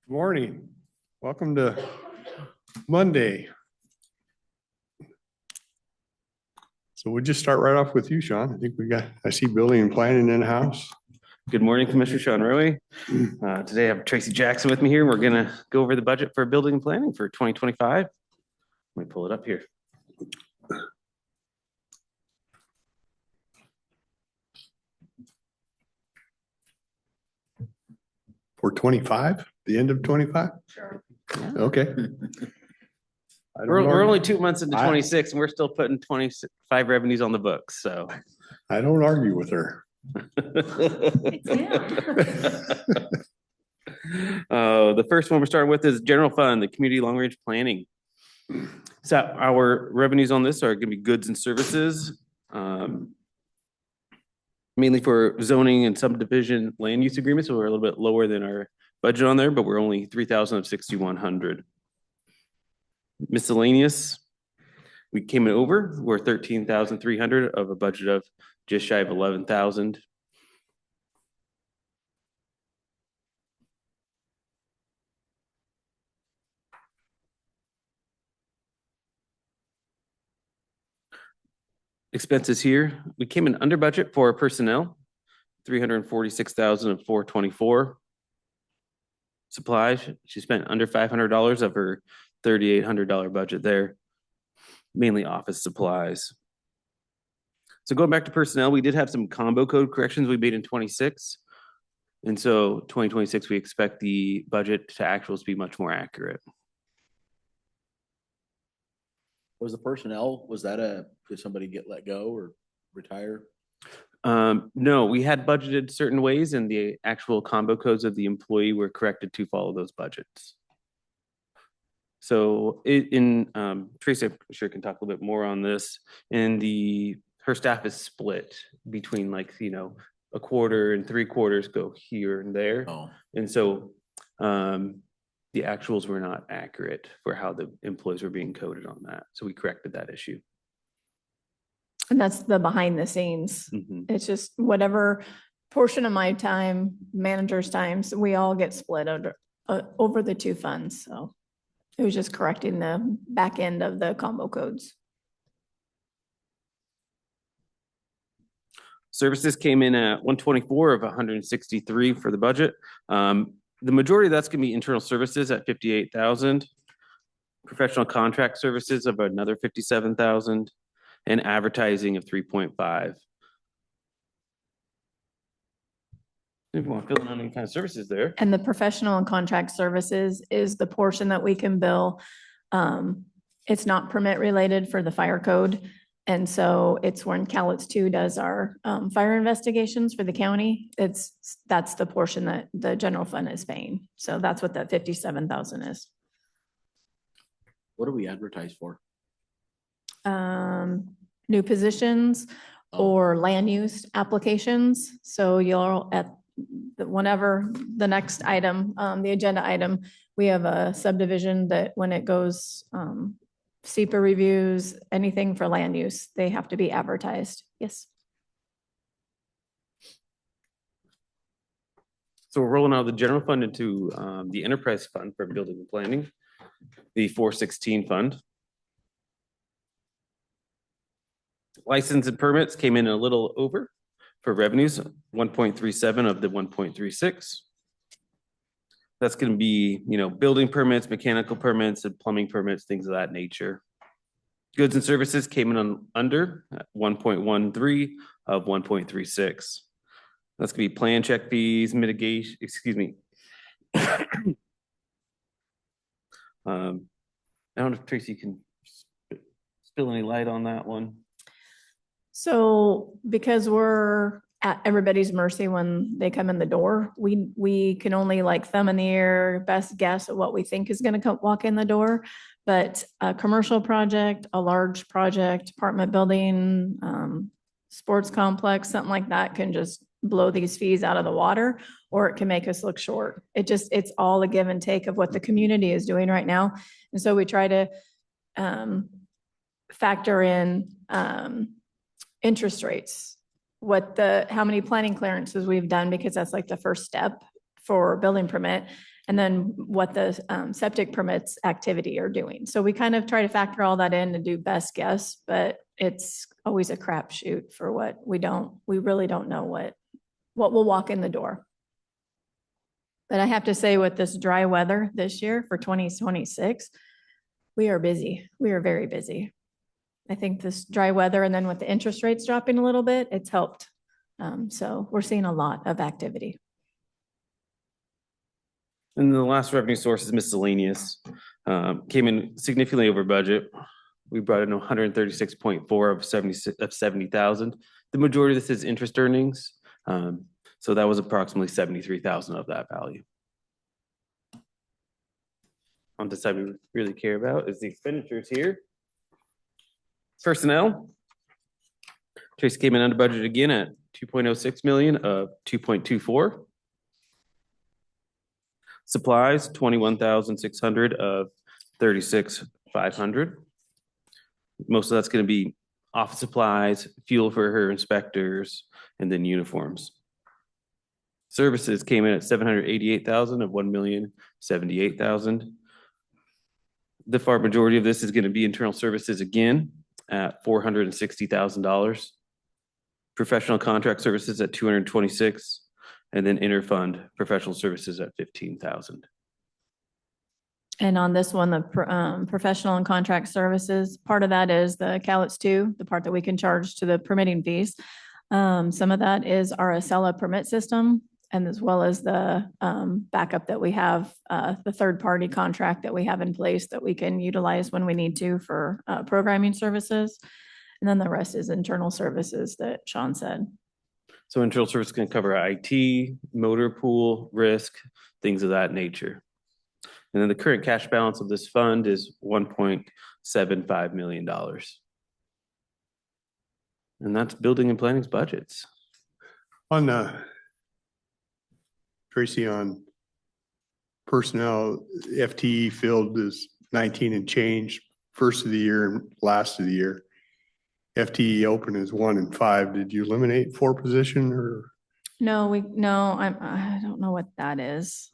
Good morning. Welcome to Monday. So we'll just start right off with you, Sean. I see building and planning in house. Good morning, Commissioner Sean Roy. Today I have Tracy Jackson with me here. We're gonna go over the budget for building and planning for 2025. Let me pull it up here. For 25, the end of 25? Sure. Okay. We're only 2 months into 26 and we're still putting 25 revenues on the books, so. I don't argue with her. The first one we're starting with is general fund, the community long range planning. So our revenues on this are gonna be goods and services. Mainly for zoning and subdivision land use agreements, so we're a little bit lower than our budget on there, but we're only 3,000 of 6,100. Miscellaneous, we came in over, we're 13,300 of a budget of just shy of 11,000. Expenses here, we came in under budget for personnel, 346,000 of 424. Supplies, she spent under $500 of her $3,800 budget there, mainly office supplies. So going back to personnel, we did have some combo code corrections we made in 26. And so 2026, we expect the budget to actuals to be much more accurate. Was the personnel, did somebody get let go or retire? No, we had budgeted certain ways and the actual combo codes of the employee were corrected to follow those budgets. So Tracy, I'm sure can talk a little bit more on this. And her staff is split between a quarter and 3/4 go here and there. Oh. And so the actuals were not accurate for how the employees were being coded on that. So we corrected that issue. And that's the behind the scenes. Mhm. It's just whatever portion of my time, manager's times, we all get split over the two funds. So it was just correcting the back end of the combo codes. Services came in at 124 of 163 for the budget. The majority of that's gonna be internal services at 58,000. Professional contract services of another 57,000 and advertising of 3.5. If you want to fill in on any kind of services there. And the professional and contract services is the portion that we can bill. It's not permit related for the fire code. And so it's when Calitz 2 does our fire investigations for the county. That's the portion that the general fund is paying. So that's what that 57,000 is. What do we advertise for? New positions or land use applications. So you'll whenever the next item, the agenda item, we have a subdivision that when it goes, SEPA reviews, anything for land use, they have to be advertised. Yes. So we're rolling out the general fund into the enterprise fund for building and planning, the 416 fund. License and permits came in a little over for revenues, 1.37 of the 1.36. That's going to be, building permits, mechanical permits, and plumbing permits, things of that nature. Goods and services came in under 1.13 of 1.36. That's going to be plan check fees, mitigation, excuse me. I don't know if Tracy can spill any light on that one. So because we're at everybody's mercy when they come in the door, we can only thumb in the air, best guess at what we think is going to walk in the door. But a commercial project, a large project, apartment building, sports complex, something like that can just blow these fees out of the water, or it can make us look short. It's all a give and take of what the community is doing right now. And so we try to factor in interest rates, how many planning clearances we've done, because that's the first step for building permit. and then what the septic permits activity are doing. So we kind of try to factor all that in and do best guess, but it's always a crapshoot for what we really don't know what will walk in the door. But I have to say with this dry weather this year for 2026, we are busy. We are very busy. I think this dry weather and then with the interest rates dropping a little bit, it's helped. So we're seeing a lot of activity. And the last revenue source is miscellaneous. Came in significantly over budget. We brought in 136.4 of 70,000. The majority of this is interest earnings. So that was approximately 73,000 of that value. On the side we really care about is the expenditures here. Personnel. Tracy came in under budget again at 2.06 million of 2.24. Supplies, 21,600 of 36,500. Most of that's going to be office supplies, fuel for her inspectors, and then uniforms. Services came in at 788,000 of 1,078,000. The far majority of this is going to be internal services again at $460,000. Professional contract services at 226, and then interfund professional services at 15,000. And on this one, the professional and contract services, part of that is the CALETS 2, the part that we can charge to the permitting fees. Some of that is our Acela permit system, and as well as the backup that we have, the third-party contract that we have in place that we can utilize when we need to for programming services. And then the rest is internal services that Sean said. So internal service can cover IT, motor pool, risk, things of that nature. And then the current cash balance of this fund is $1.75 million. And that's building and planning's budgets. On Tracy, on personnel, FTE filled is 19 and change, first of the year and last of the year. FTE open is 1 and 5. Did you eliminate 4 position or? No, I don't know what that is.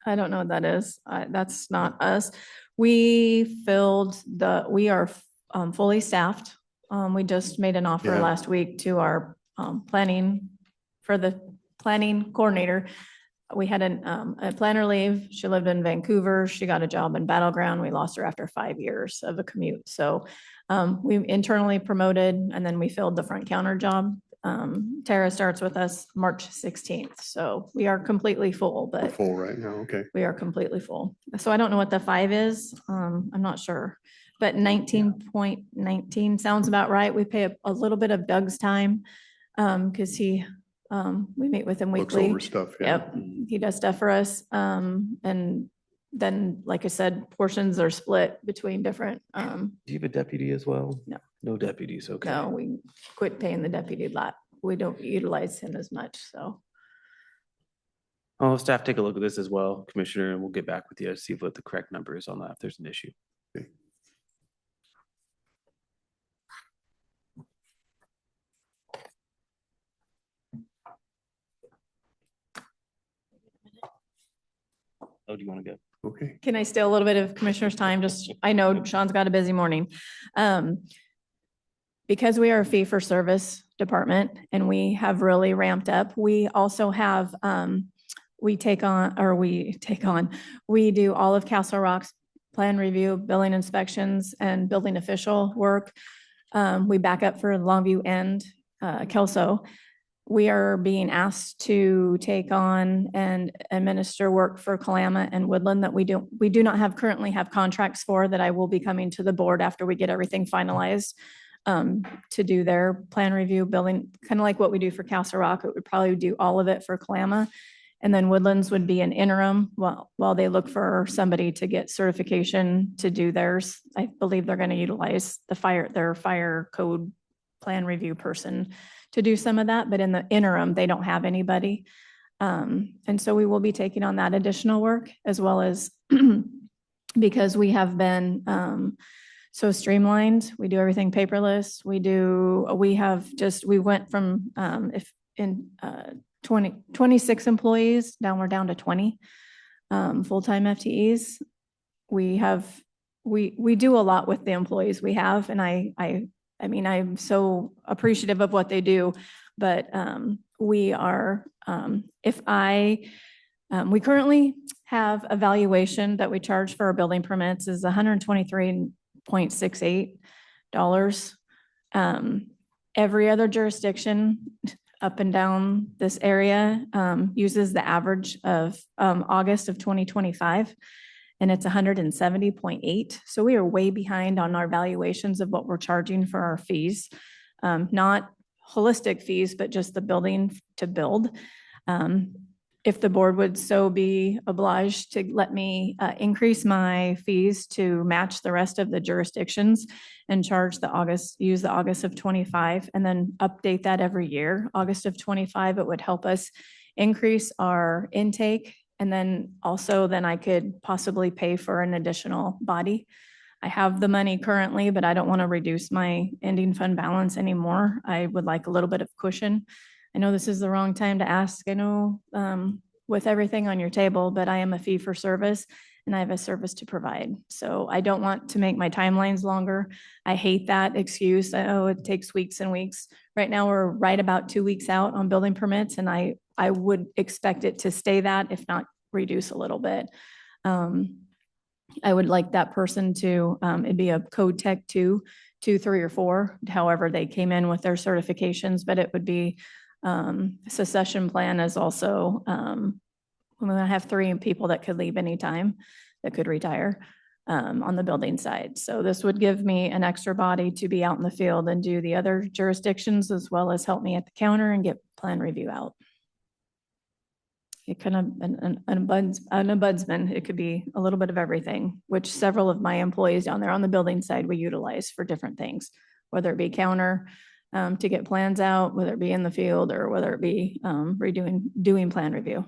I don't know what that is. That's not us. We are fully staffed. We just made an offer Yeah. last week to our planning coordinator. We had a planner leave. She lived in Vancouver. She got a job in Battleground. We lost her after 5 years of a commute. So we internally promoted, and then we filled the front counter job. Tara starts with us March 16th. So we are completely full, We're but full right now, okay. we are completely full. So I don't know what the 5 is. I'm not sure. But 19.19 sounds about right. We pay a little bit of Doug's time because we meet with him Looks weekly. over stuff, yeah. Yep, he does stuff for us. And then, like I said, portions are split between different, Do you have a deputy as well? No. No deputies, okay. no, we quit paying the deputy lot. We don't utilize him as much, so. I'll staff take a look at this as well, Commissioner, and we'll get back with you to see what the correct number is on that if there's an issue. Okay. Oh, do you want to go? Okay, Can I steal a little bit of Commissioner's time? Just, I know Sean's got a busy morning. Because we are a fee-for-service department and we have really ramped up, we also have, we do all of Castle Rock's plan review, billing inspections, and building official work. We back up for Longview and Kelso. We are being asked to take on and administer work for Kalama and Woodland that we do not currently have contracts for, that I will be coming to the board after we get everything finalized to do their plan review, building, kind of like what we do for Castle Rock. It would probably do all of it for Kalama. And then Woodlands would be an interim while they look for somebody to get certification to do theirs. I believe they're going to utilize their fire code plan review person to do some of that, but in the interim, they don't have anybody. And so we will be taking on that additional work, as well as because we have been so streamlined. We do everything paperless. We went from 26 employees, now we're down to 20. full-time FTEs. We have, we do a lot with the employees we have, and I mean, I'm so appreciative of what they do, but we are, we currently have a valuation that we charge for our building permits is $123.68. Every other jurisdiction up and down this area uses the average of August of 2025, and it's 170.8. So we are way behind on our valuations of what we're charging for our fees. Not holistic fees, but just the building to build. If the board would so be obliged to let me increase my fees to match the rest of the jurisdictions and charge use the August of 25, and then update that every year. August of 25, it would help us increase our intake. And then also then I could possibly pay for an additional body. I have the money currently, but I don't want to reduce my ending fund balance anymore. I would like a little bit of cushion. I know this is the wrong time to ask, I know, with everything on your table, but I am a fee for service and I have a service to provide. So I don't want to make my timelines longer. I hate that excuse. Oh, it takes weeks and weeks. Right now, we're right about 2 weeks out on building permits, and I would expect it to stay that, if not reduce a little bit. I would like that person to, it'd be a code tech 2, 3, or 4, however they came in with their certifications, but it would be succession plan is also, I'm gonna have 3 people that could leave anytime, that could retire on the building side. So this would give me an extra body to be out in the field and do the other jurisdictions, as well as help me at the counter and get plan review out. It kind of, an ombudsman, it could be a little bit of everything, which several of my employees down there on the building side we utilize for different things, whether it be counter to get plans out, whether it be in the field, or whether it be doing plan review.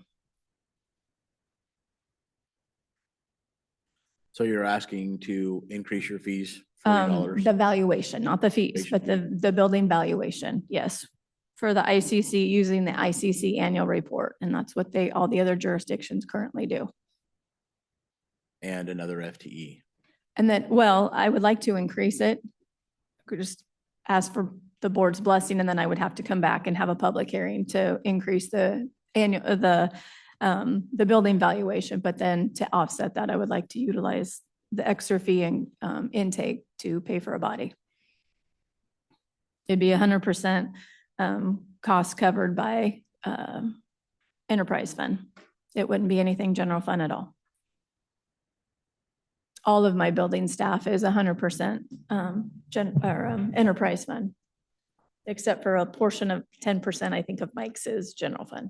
So you're asking to increase your fees $40? The valuation, not the fees, but the building valuation, yes. For the ICC, using the ICC annual report, and that's what all the other jurisdictions currently do. And another FTE. And then, well, I would like to increase it. Could just ask for the board's blessing, and then I would have to come back and have a public hearing to increase the annual, the building valuation. But then to offset that, I would like to utilize the extra fee and intake to pay for a body. It'd be 100% cost covered by enterprise fund. It wouldn't be anything general fund at all. All of my building staff is 100% enterprise fund, except for a portion of 10%, I think, of Mike's is general fund.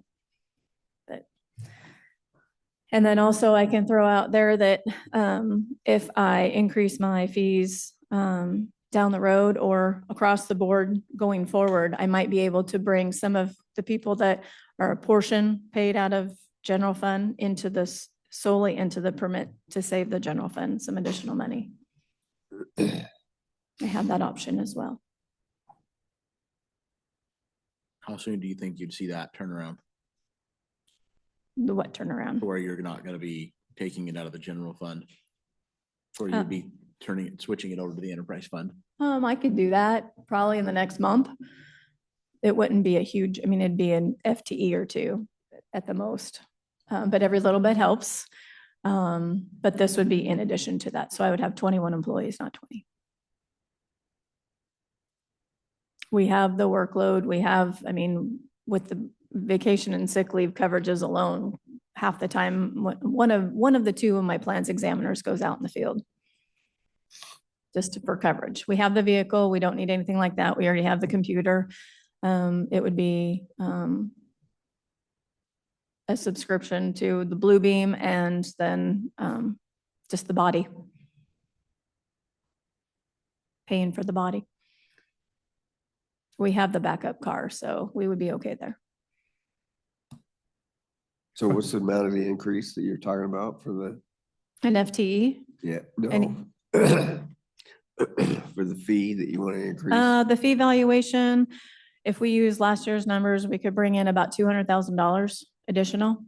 And then also I can throw out there that if I increase my fees down the road or across the board going forward, I might be able to bring some of the people that are a portion paid out of general fund into this, solely into the permit, to save the general fund some additional money. I have that option as well. How soon do you think you'd see that turnaround? The what turnaround? Where you're not gonna be taking it out of the general fund? Or you'd be switching it over to the enterprise fund? I could do that probably in the next month. It wouldn't be a huge, I mean, it'd be an FTE or 2 at the most, but every little bit helps. But this would be in addition to that. So I would have 21 employees, not 20. We have the workload, we have, I mean, with the vacation and sick leave coverages alone, half the time, one of the 2 of my plans examiners goes out in the field just for coverage. We have the vehicle, we don't need anything like that. We already have the computer. It would be a subscription to the Bluebeam, and then just the body. Paying for the body. We have the backup car, so we would be okay there. So what's the amount of the increase that you're talking about for the, An FTE? yeah, Any- no. For the fee that you want to increase? The fee valuation, if we use last year's numbers, we could bring in about $200,000 additional.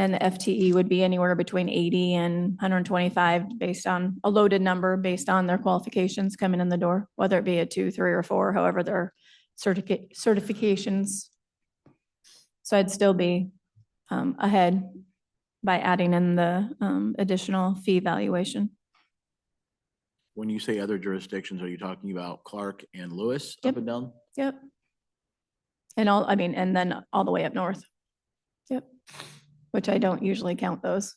And the FTE would be anywhere between 80 and 125 based on a loaded number, based on their qualifications coming in the door, whether it be a 2, 3, or 4, however their certifications. So I'd still be ahead by adding in the additional fee valuation. When you say other jurisdictions, are you talking about Clark and Lewis Yep. up and down? Yep. And and then all the way up north. Yep. Which I don't usually count those,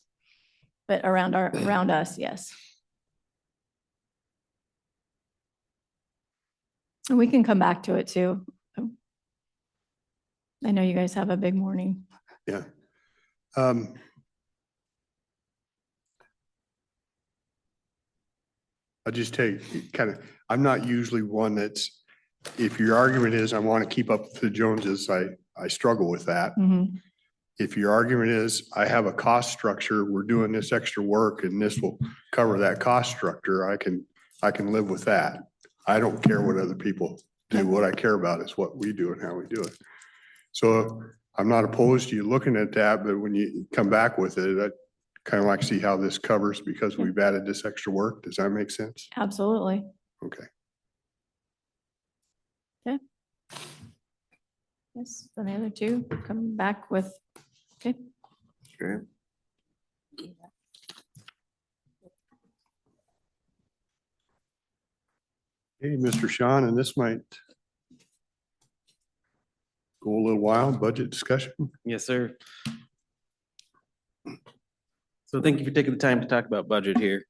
but around us, yes. And we can come back to it too. I know you guys have a big morning. Yeah. I'll just take I'm not usually one that's, if your argument is I want to keep up with the Joneses, I struggle with that. Mhm. If your argument is I have a cost structure, we're doing this extra work and this will cover that cost structure, I can live with that. I don't care what other people do. What I care about is what we do and how we do it. So I'm not opposed to you looking at that, but when you come back with it, I'd kind of like to see how this covers because we've added this extra work. Does that make sense? Absolutely. Okay. Yes, and the other two come back with, okay. Okay. Hey, Mr. Sean, and this might go a little while, budget discussion. Yes, sir. So thank you for taking the time to talk about budget here.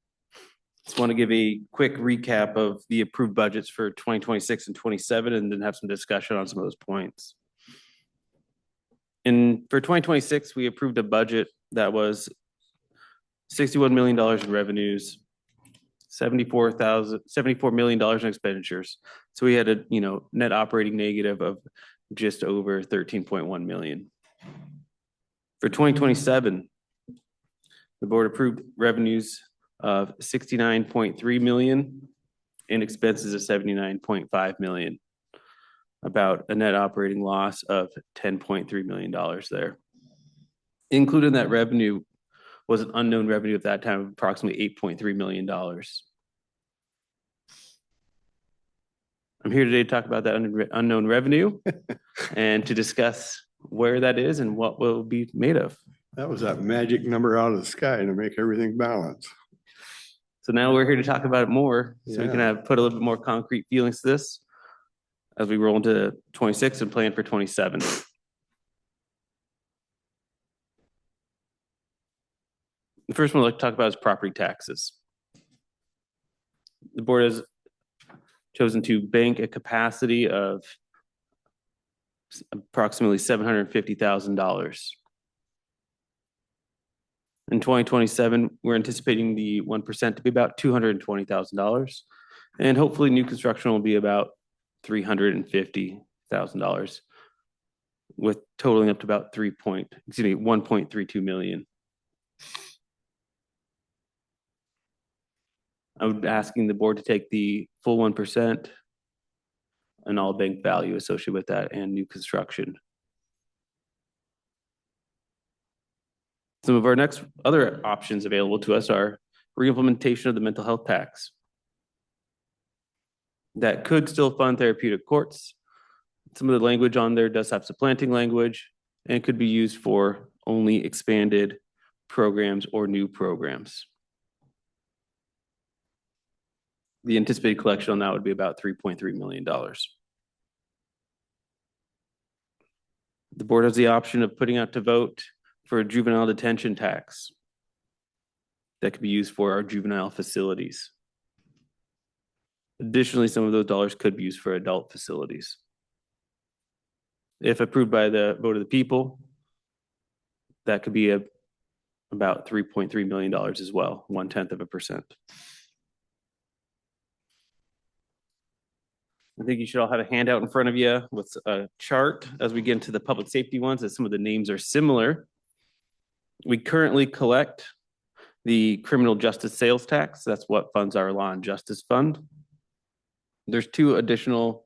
Just want to give a quick recap of the approved budgets for 2026 and 27, and then have some discussion on some of those points. For 2026, we approved a budget that was $61 million in revenues, $74 million in expenditures. So we had a net operating negative of just over 13.1 million. For 2027, the board approved revenues of 69.3 million and expenses of 79.5 million. About a net operating loss of $10.3 million there. Included in that revenue was an unknown revenue at that time of approximately $8.3 million. I'm here today to talk about that unknown revenue and to discuss where that is and what will be made of. That was that magic number out of the sky to make everything balance. So now we're here to talk about it more, so we can Yeah. put a little bit more concrete feelings to this as we roll into 26 and plan for 27. The first one I'd like to talk about is property taxes. The board has chosen to bank a capacity of approximately $750,000. In 2027, we're anticipating the 1% to be about $220,000, and hopefully new construction will be about $350,000, with totaling up to about 1.32 million. I would be asking the board to take the full 1% and all bank value associated with that and new construction. Some of our other options available to us are reimplementation of the mental health tax. That could still fund therapeutic courts. Some of the language on there does have supplanting language and could be used for only expanded programs or new programs. The anticipated collection on that would be about $3.3 million. The board has the option of putting out to vote for a juvenile detention tax that could be used for our juvenile facilities. Additionally, some of those dollars could be used for adult facilities. If approved by the vote of the people, that could be about $3.3 million as well, 0.1%. I think you should all have a handout in front of you with a chart as we get into the public safety ones, as some of the names are similar. We currently collect the criminal justice sales tax. That's what funds our law and justice fund. There's 2 additional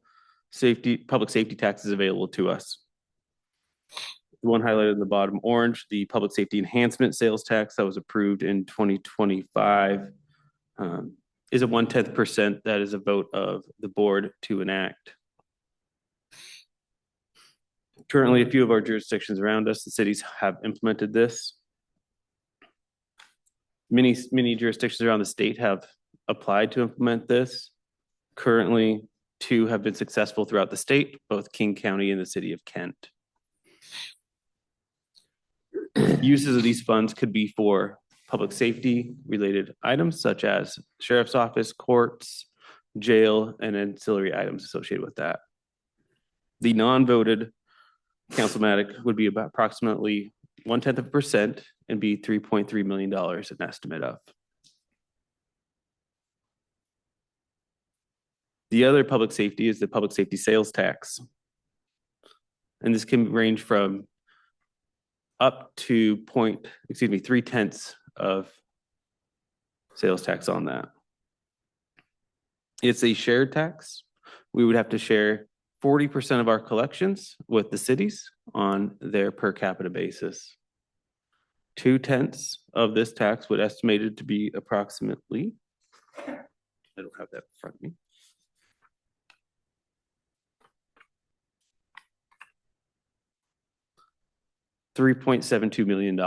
public safety taxes available to us. The one highlighted in the bottom orange, the public safety enhancement sales tax that was approved in 2025 is a 0.1%. That is a vote of the board to enact. Currently, a few of our jurisdictions around us, the cities have implemented this. Many jurisdictions around the state have applied to implement this. Currently, 2 have been successful throughout the state, both King County and the city of Kent. Uses of these funds could be for public safety related items such as sheriff's office, courts, jail, and ancillary items associated with that. The non-voted councilmatic would be about approximately 0.1% and be $3.3 million an estimate of. The other public safety is the public safety sales tax. And this can range from up to 0.3 of sales tax on that. It's a shared tax. We would have to share 40% of our collections with the cities on their per capita basis. 0.2 of this tax would estimated to be approximately, I don't have that in front of me. $3.72 million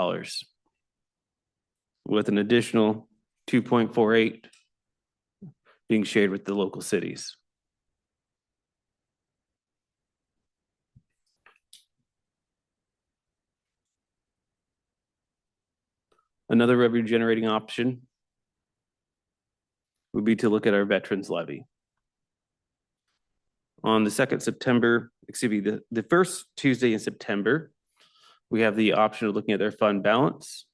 with an additional 2.48 being shared with the local cities. Another revenue generating option would be to look at our veterans levy. On the the first Tuesday in September, we have the option of looking at their fund balance,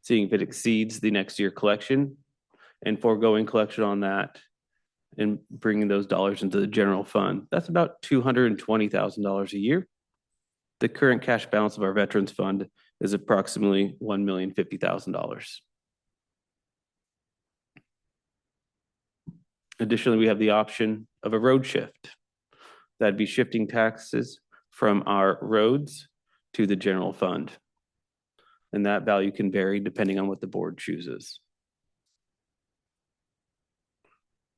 seeing if it exceeds the next year collection, and foregoing collection on that and bringing those dollars into the general fund. That's about $220,000 a year. The current cash balance of our veterans fund is approximately $1,050,000. Additionally, we have the option of a road shift. That'd be shifting taxes from our roads to the general fund. And that value can vary depending on what the board chooses.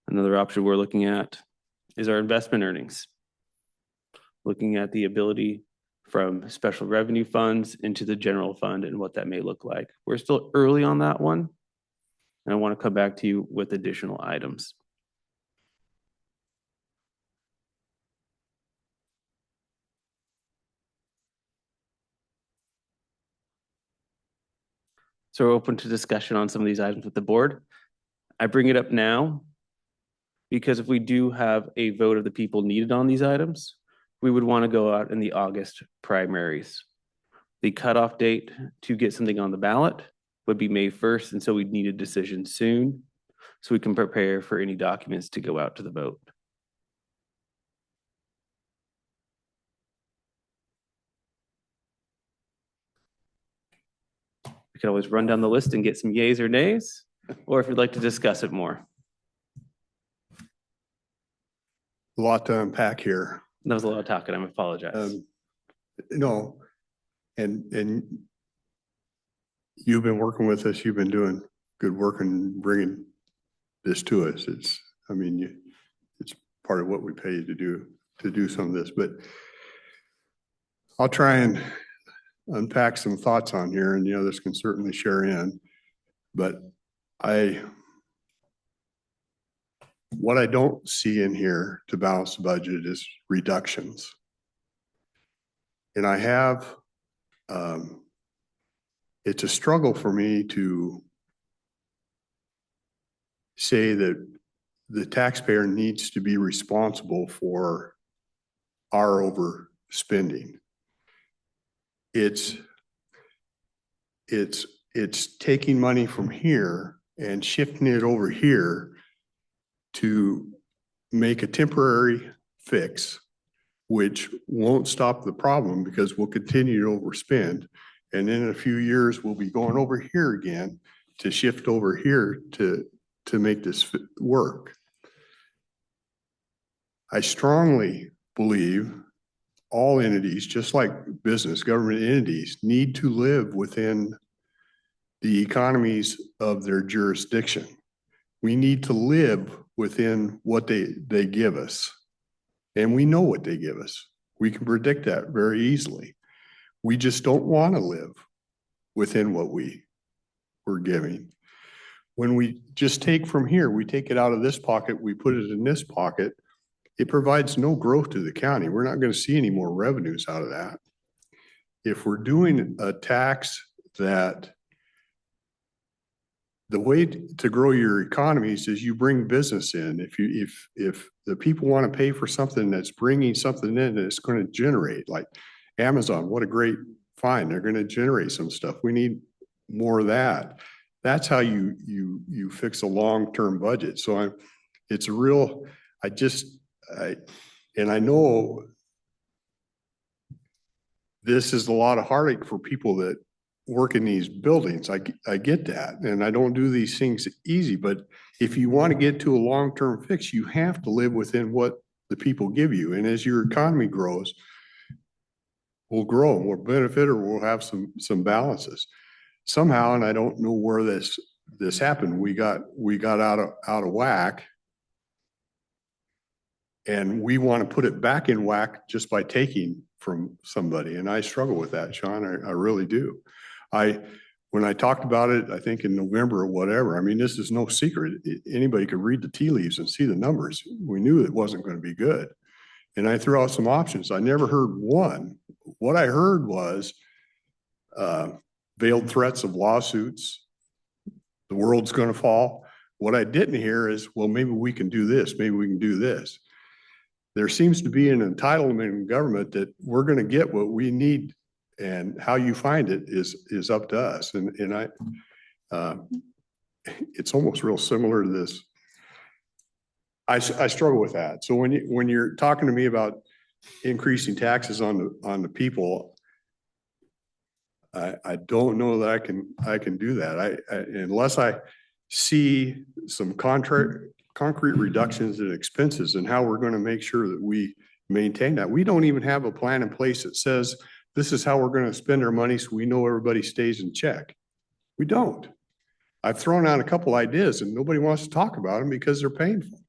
Another option we're looking at is our investment earnings. Looking at the ability from special revenue funds into the general fund and what that may look like. We're still early on that one. And I want to come back to you with additional items. So we're open to discussion on some of these items with the board. I bring it up now because if we do have a vote of the people needed on these items, we would want to go out in the August primaries. The cutoff date to get something on the ballot would be May 1st, and so we'd need a decision soon so we can prepare for any documents to go out to the vote. We can always run down the list and get some yays or nays, or if you'd like to discuss it more. A lot to unpack here. That was a lot of talking. I apologize. No, and you've been working with us. You've been doing good work and bringing this to us. It's part of what we pay you to do some of this, but I'll try and unpack some thoughts on here, and the others can certainly share in, but what I don't see in here to balance the budget is reductions. And I have, it's a struggle for me to say that the taxpayer needs to be responsible for our overspending. It's taking money from here and shifting it over here to make a temporary fix, which won't stop the problem because we'll continue to overspend. And then in a few years, we'll be going over here again to shift over here to make this work. I strongly believe all entities, just like business, government entities, need to live within the economies of their jurisdiction. We need to live within what they give us. And we know what they give us. We can predict that very easily. We just don't want to live within what we're giving. When we just take from here, we take it out of this pocket, we put it in this pocket, it provides no growth to the county. We're not going to see any more revenues out of that. If we're doing a tax that the way to grow your economies is you bring business in. If the people want to pay for something that's bringing something in that's going to generate, like Amazon, what a great find. They're going to generate some stuff. We need more of that. That's how you fix a long-term budget. So it's a real, and I know this is a lot of heartache for people that work in these buildings. I get that. And I don't do these things easy, but if you want to get to a long-term fix, you have to live within what the people give you. And as your economy grows, we'll grow, we'll benefit, or we'll have some balances. Somehow, and I don't know where this happened, we got out of whack. And we want to put it back in whack just by taking from somebody. And I struggle with that, Sean. I really do. When I talked about it, I think in November or whatever, I mean, this is no secret. Anybody could read the tea leaves and see the numbers. We knew it wasn't going to be good. And I threw out some options. I never heard one. What I heard was veiled threats of lawsuits. The world's going to fall. What I didn't hear is, well, maybe we can do this. Maybe we can do this. There seems to be an entitlement in government that we're going to get what we need, and how you find it is up to us. And it's almost real similar to this. I struggle with that. So when you're talking to me about increasing taxes on the people, I don't know that I can do that. Unless I see some concrete reductions in expenses and how we're going to make sure that we maintain that. We don't even have a plan in place that says this is how we're going to spend our money so we know everybody stays in check. We don't. I've thrown out a couple ideas and nobody wants to talk about them because they're painful.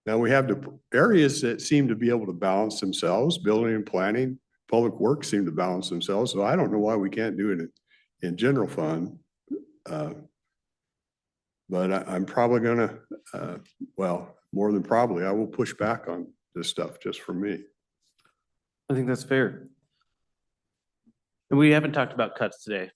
Now we have the areas that seem to be able to balance themselves. Building and planning, public works seem to balance themselves. So I don't know why we can't do it in general fund. But I'm probably gonna, well, more than probably, I will push back on this stuff just for me. I think that's fair. And we haven't talked about cuts today.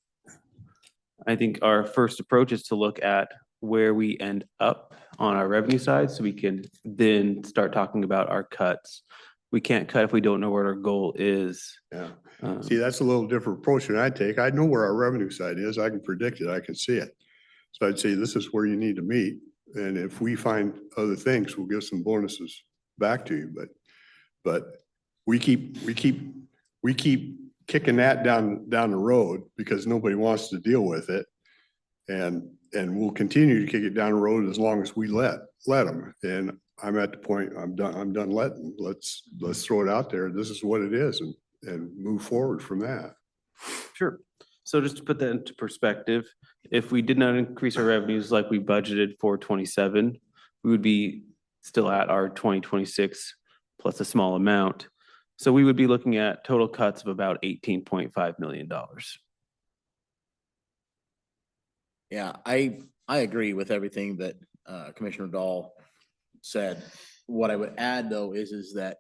I think our first approach is to look at where we end up on our revenue side so we can then start talking about our cuts. We can't cut if we don't know what our goal is. Yeah. See, that's a little different approach than I take. I know where our revenue side is. I can predict it. I can see it. So I'd say this is where you need to meet. And if we find other things, we'll give some bonuses back to you. But we keep kicking that down the road because nobody wants to deal with it. And we'll continue to kick it down the road as long as we let them. And I'm at the point, I'm done letting. Let's throw it out there. This is what it is and move forward from that. Sure. So just to put that into perspective, if we did not increase our revenues like we budgeted for 27, we would be still at our 2026 plus a small amount. So we would be looking at total cuts of about $18.5 million. Yeah, I agree with everything that Commissioner Dahl said. What I would add though is that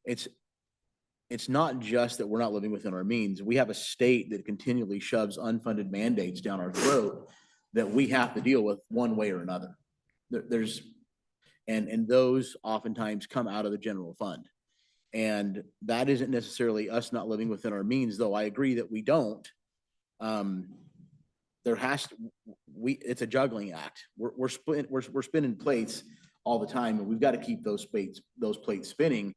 it's not just that we're not living within our means. We have a state that continually shoves unfunded mandates down our throat that we have to deal with one way or another. And those oftentimes come out of the general fund. And that isn't necessarily us not living within our means, though I agree that we don't. It's a juggling act. We're spinning plates all the time, and we've got to keep those plates spinning.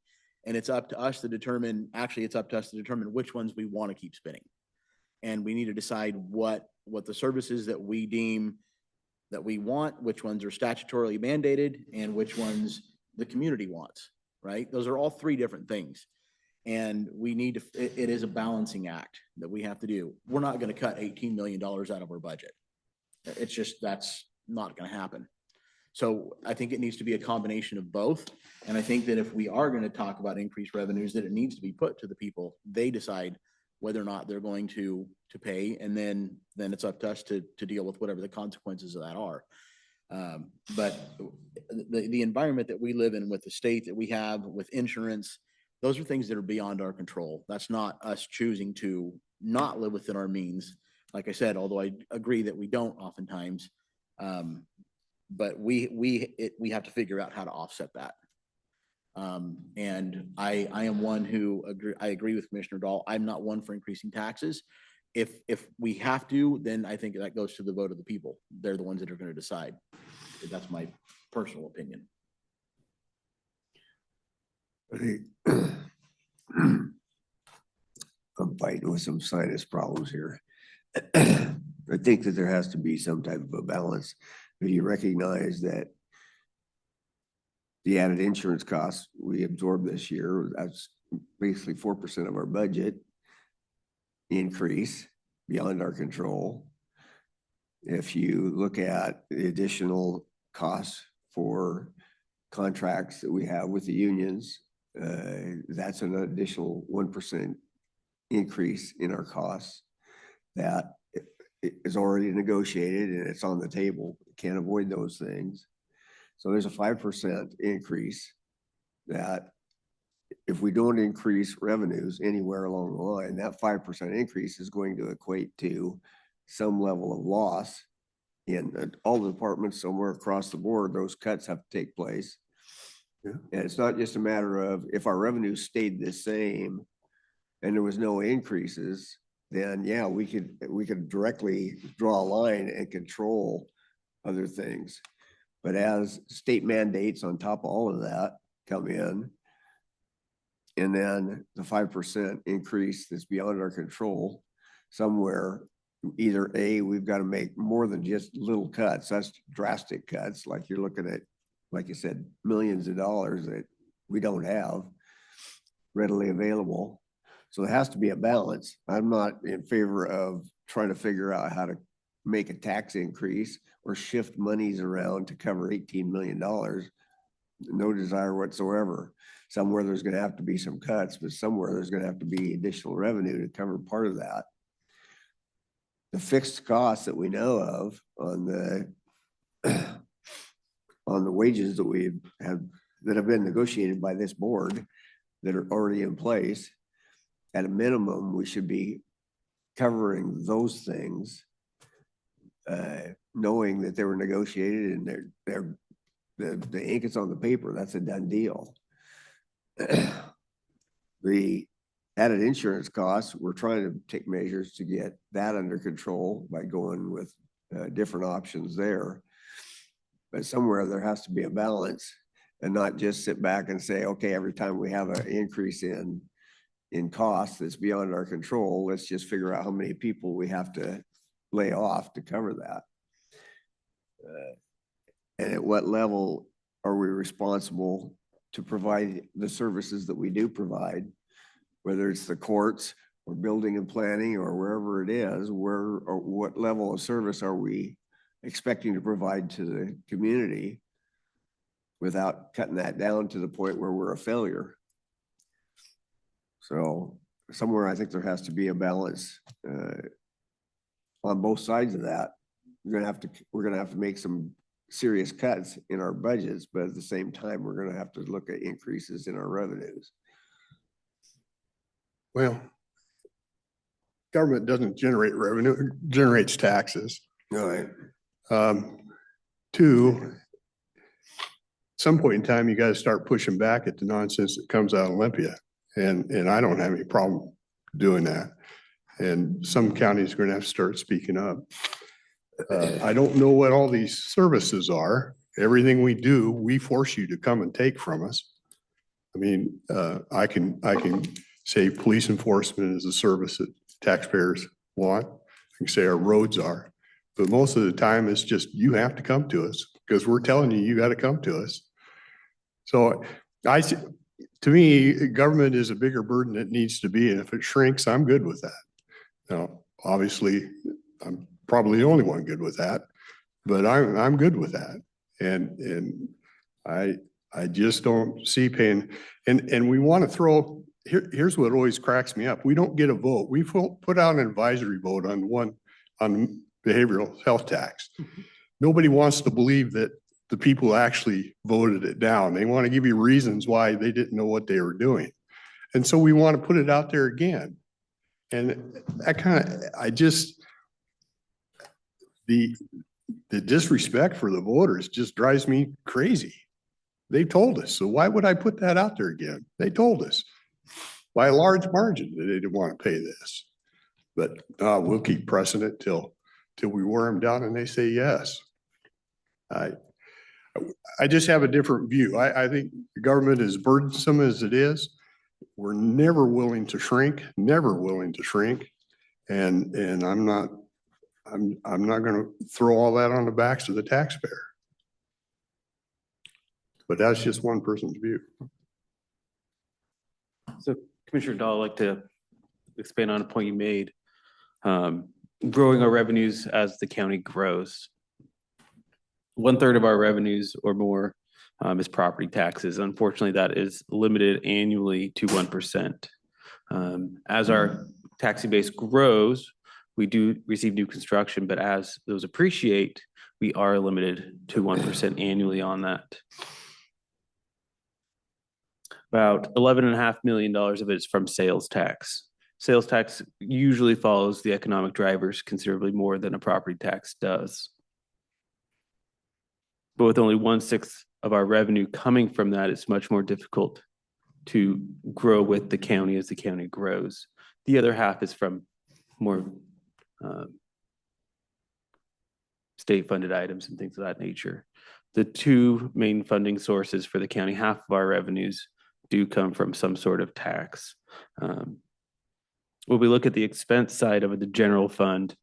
And it's up to us to determine, which ones we want to keep spinning. And we need to decide what the services that we deem that we want, which ones are statutorily mandated, and which ones the community wants, right? Those are all three different things. And we need to, it is a balancing act that we have to do. We're not gonna cut $18 million out of our budget. It's just, that's not gonna happen. So I think it needs to be a combination of both. And I think that if we are gonna talk about increased revenues, that it needs to be put to the people. They decide whether or not they're going to pay, and then it's up to us to deal with whatever the consequences of that are. But the environment that we live in with the state that we have, with insurance, those are things that are beyond our control. That's not us choosing to not live within our means. Like I said, although I agree that we don't oftentimes, but we have to figure out how to offset that. And I am one who I agree with Commissioner Dahl. I'm not one for increasing taxes. If we have to, then I think that goes to the vote of the people. They're the ones that are going to decide. That's my personal opinion. I think I'm fighting with some sinus problems here. I think that there has to be some type of a balance. If you recognize that the added insurance costs we absorbed this year, that's basically 4% of our budget increase beyond our control. If you look at the additional costs for contracts that we have with the unions, that's an additional 1% increase in our costs that is already negotiated and it's on the table. Can't avoid those things. So there's a 5% increase that if we don't increase revenues anywhere along the line, that 5% increase is going to equate to some level of loss in all the departments somewhere across the board. Those cuts have to take place. Yeah. And it's not just a matter of if our revenues stayed the same and there was no increases, then yeah, we could directly draw a line and control other things. But as state mandates on top of all of that come in, and then the 5% increase that's beyond our control, somewhere, either A, we've got to make more than just little cuts. That's drastic cuts. Like you're looking at, like you said, millions of dollars that we don't have readily available. So there has to be a balance. I'm not in favor of trying to figure out how to make a tax increase or shift monies around to cover $18 million. No desire whatsoever. Somewhere there's going to have to be some cuts, but somewhere there's going to have to be additional revenue to cover part of that. The fixed costs that we know of on the wages that we have that have been negotiated by this board that are already in place, at a minimum, we should be covering those things, knowing that they were negotiated and the ink is on the paper. That's a done deal. The added insurance costs, we're trying to take measures to get that under control by going with different options there. But somewhere there has to be a balance and not just sit back and say, okay, every time we have an increase in costs that's beyond our control, let's just figure out how many people we have to lay off to cover that. And at what level are we responsible to provide the services that we do provide, whether it's the courts or building and planning or wherever it is, or what level of service are we expecting to provide to the community without cutting that down to the point where we're a failure. So somewhere I think there has to be a balance on both sides of that. We're gonna have to make some serious cuts in our budgets, but at the same time, we're gonna have to look at increases in our revenues. Well, government doesn't generate revenue, it generates taxes. All right. Two, some point in time, you got to start pushing back at the nonsense that comes out of Olympia. And I don't have any problem doing that. And some counties are going to have to start speaking up. I don't know what all these services are. Everything we do, we force you to come and take from us. I mean, I can say police enforcement is a service that taxpayers want. I can say our roads are. But most of the time, it's just you have to come to us because we're telling you, you got to come to us. So to to me, government is a bigger burden than it needs to be. And if it shrinks, I'm good with that. Now, obviously, I'm probably the only one good with that, but I'm good with that. And I just don't see paying, and we want to throw, here's what always cracks me up. We don't get a vote. We put out an advisory vote on behavioral health tax. Nobody wants to believe that the people actually voted it down. They want to give you reasons why they didn't know what they were doing. And so we want to put it out there again. And the disrespect for the voters just drives me crazy. They told us, so why would I put that out there again? They told us by a large margin that they didn't want to pay this. But we'll keep pressing it till we wear them down and they say yes. I just have a different view. I think the government is burdensome as it is. We're never willing to shrink, never willing to shrink. And I'm not going to throw all that on the backs of the taxpayer. But that's just one person's view. So Commissioner Dahl, I'd like to expand on a point you made. Growing our revenues as the county grows. 1/3 of our revenues or more is property taxes. Unfortunately, that is limited annually to 1%. As our taxing base grows, we do receive new construction, but as those appreciate, we are limited to 1% annually on that. About $11.5 million of it is from sales tax. Sales tax usually follows the economic drivers considerably more than a property tax does. But with only 1/6 of our revenue coming from that, it's much more difficult to grow with the county as the county grows. The other half is from more state-funded items and things of that nature. The two main funding sources for the county, half of our revenues do come from some sort of tax. When we look at the expense side of the general fund,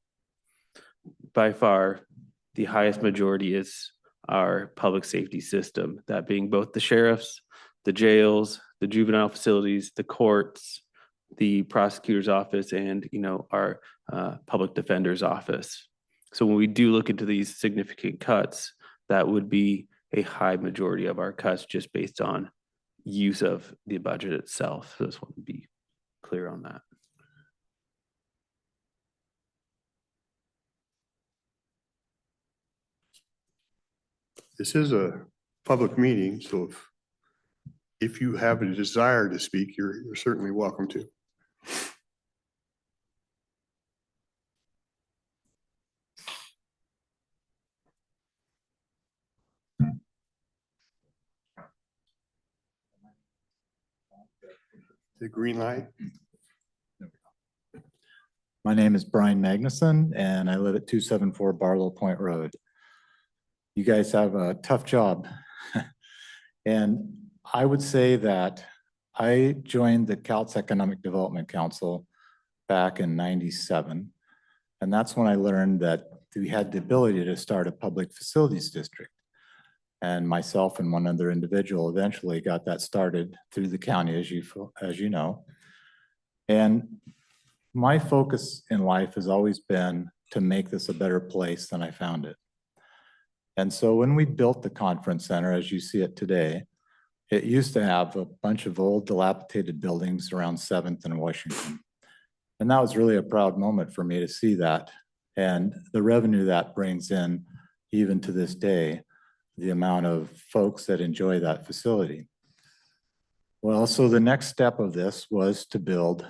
by far, the highest majority is our public safety system, that being both the sheriffs, the jails, the juvenile facilities, the courts, the prosecutor's office, and our public defender's office. So when we do look into these significant cuts, that would be a high majority of our cuts just based on use of the budget itself. So I just want to be clear on that. This is a public meeting, so if you have a desire to speak, you're certainly welcome to. The green light. My name is Brian Magnuson and I live at 274 Barlow Point Road. You guys have a tough job. And I would say that I joined the CALTS Economic Development Council back in '97. And that's when I learned that we had the ability to start a public facilities district. And myself and one other individual eventually got that started through the county, as you know. And my focus in life has always been to make this a better place than I found it. And so when we built the conference center, as you see it today, it used to have a bunch of old dilapidated buildings around 7th and Washington. And that was really a proud moment for me to see that. And the revenue that brings in, even to this day, the amount of folks that enjoy that facility. Well, so the next step of this was to build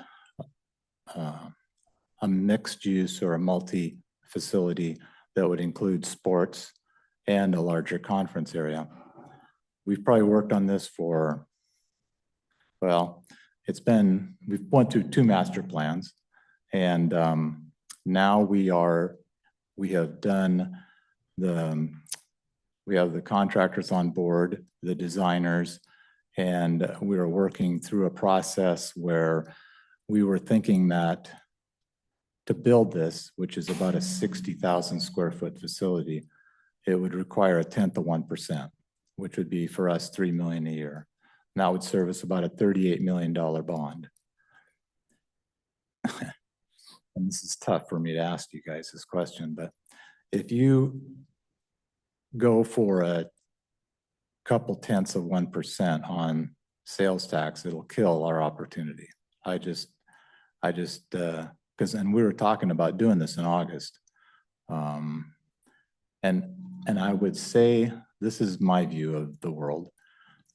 a mixed use or a multi-facility that would include sports and a larger conference area. We've probably worked on this for, well, we've went through 2 master plans, and now we have the contractors on board, the designers, and we are working through a process where we were thinking that to build this, which is about a 60,000 square foot facility, it would require 1/10 of 1%, which would be for us $3 million a year. And that would service about a $38 million bond. And this is tough for me to ask you guys this question, but if you go for a couple tenths of 1% on sales tax, it'll kill our opportunity. Because, and we were talking about doing this in August. And I would say, this is my view of the world.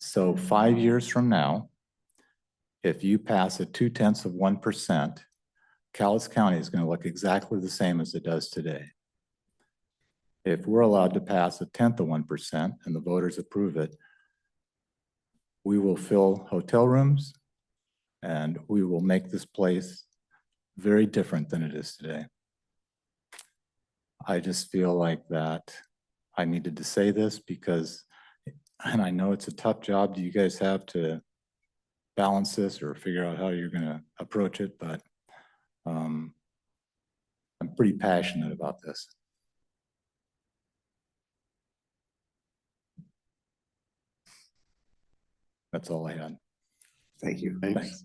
So 5 years from now, if you pass a 0.2%, Calais County is going to look exactly the same as it does today. If we're allowed to pass 0.1% and the voters approve it, we will fill hotel rooms and we will make this place very different than it is today. I just feel like that I needed to say this because, and I know it's a tough job. Do you guys have to balance this or figure out how you're going to approach it? But I'm pretty passionate about this. That's all I had. Thank you. Thanks.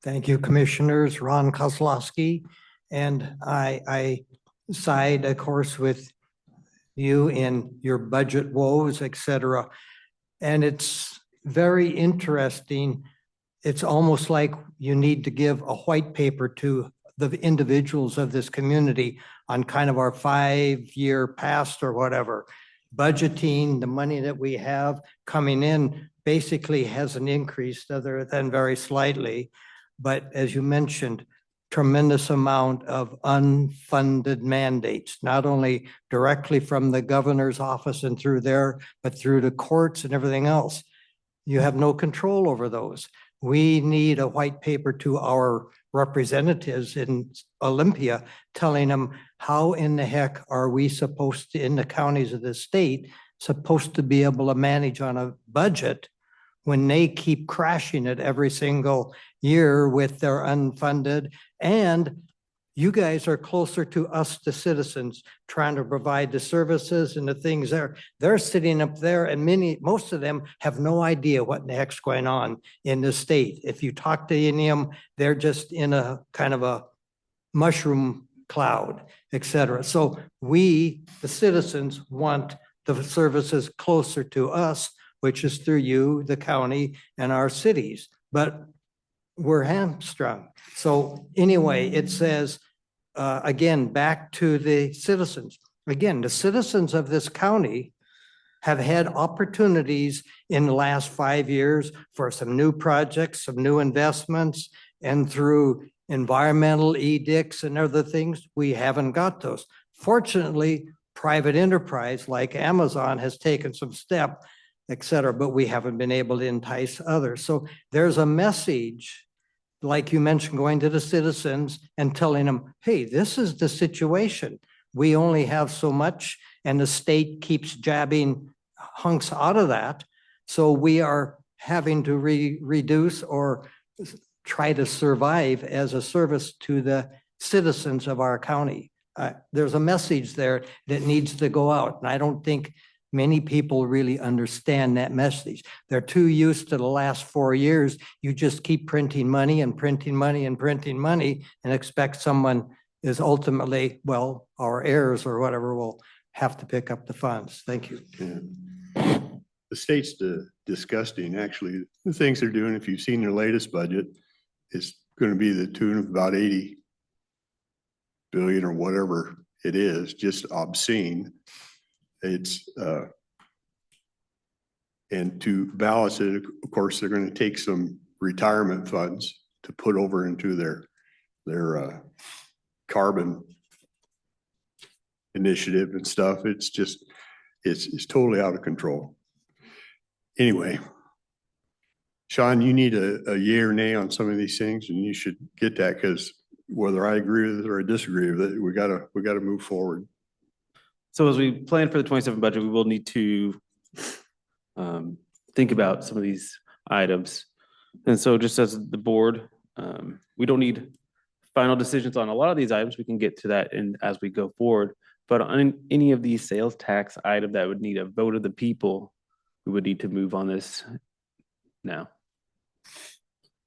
Thank you, Commissioners. Ron Kozlowski. And I side, of course, with you in your budget woes, et cetera. And it's very interesting. It's almost like you need to give a white paper to the individuals of this community on kind of our 5-year past or whatever. Budgeting, the money that we have coming in basically hasn't increased other than very slightly. But as you mentioned, tremendous amount of unfunded mandates, not only directly from the governor's office and through there, but through the courts and everything else. You have no control over those. We need a white paper to our representatives in Olympia telling them how in the heck are we supposed to, in the counties of the state, supposed to be able to manage on a budget when they keep crashing it every single year with their unfunded. And you guys are closer to us, the citizens, trying to provide the services and the things there. They're sitting up there and most of them have no idea what the heck's going on in the state. If you talk to any of them, they're just in a kind of a mushroom cloud, et cetera. So we, the citizens, want the services closer to us, which is through you, the county, and our cities. But we're hamstrung. So anyway, it says, again, back to the citizens. Again, the citizens of this county have had opportunities in the last 5 years for some new projects, some new investments, and through environmental edicts and other things, we haven't got those. Fortunately, private enterprise like Amazon has taken some step, et cetera, but we haven't been able to entice others. So there's a message, like you mentioned, going to the citizens and telling them, hey, this is the situation. We only have so much and the state keeps jabbing hunks out of that. So we are having to reduce or try to survive as a service to the citizens of our county. There's a message there that needs to go out. And I don't think many people really understand that message. They're too used to the last 4 years. You just keep printing money and printing money and printing money and expect someone is ultimately, well, our heirs or whatever will have to pick up the funds. Thank you. Yeah. The state's disgusting, actually. The things they're doing, if you've seen their latest budget, is going to be the tune of about 80 billion or whatever it is, just obscene. It's, and to balance it, of course, they're going to take some retirement funds to put over into their carbon initiative and stuff. It's just, it's totally out of control. Anyway, Sean, you need a yay or nay on some of these things, and you should get that, because whether I agree with it or I disagree with it, we gotta move forward. So as we plan for the 27 budget, we will need to think about some of these items. And so just as the board, We don't need final decisions on a lot of these items. We can get to that as we go forward. But on any of these sales tax item that would need a vote of the people, we would need to move on this now.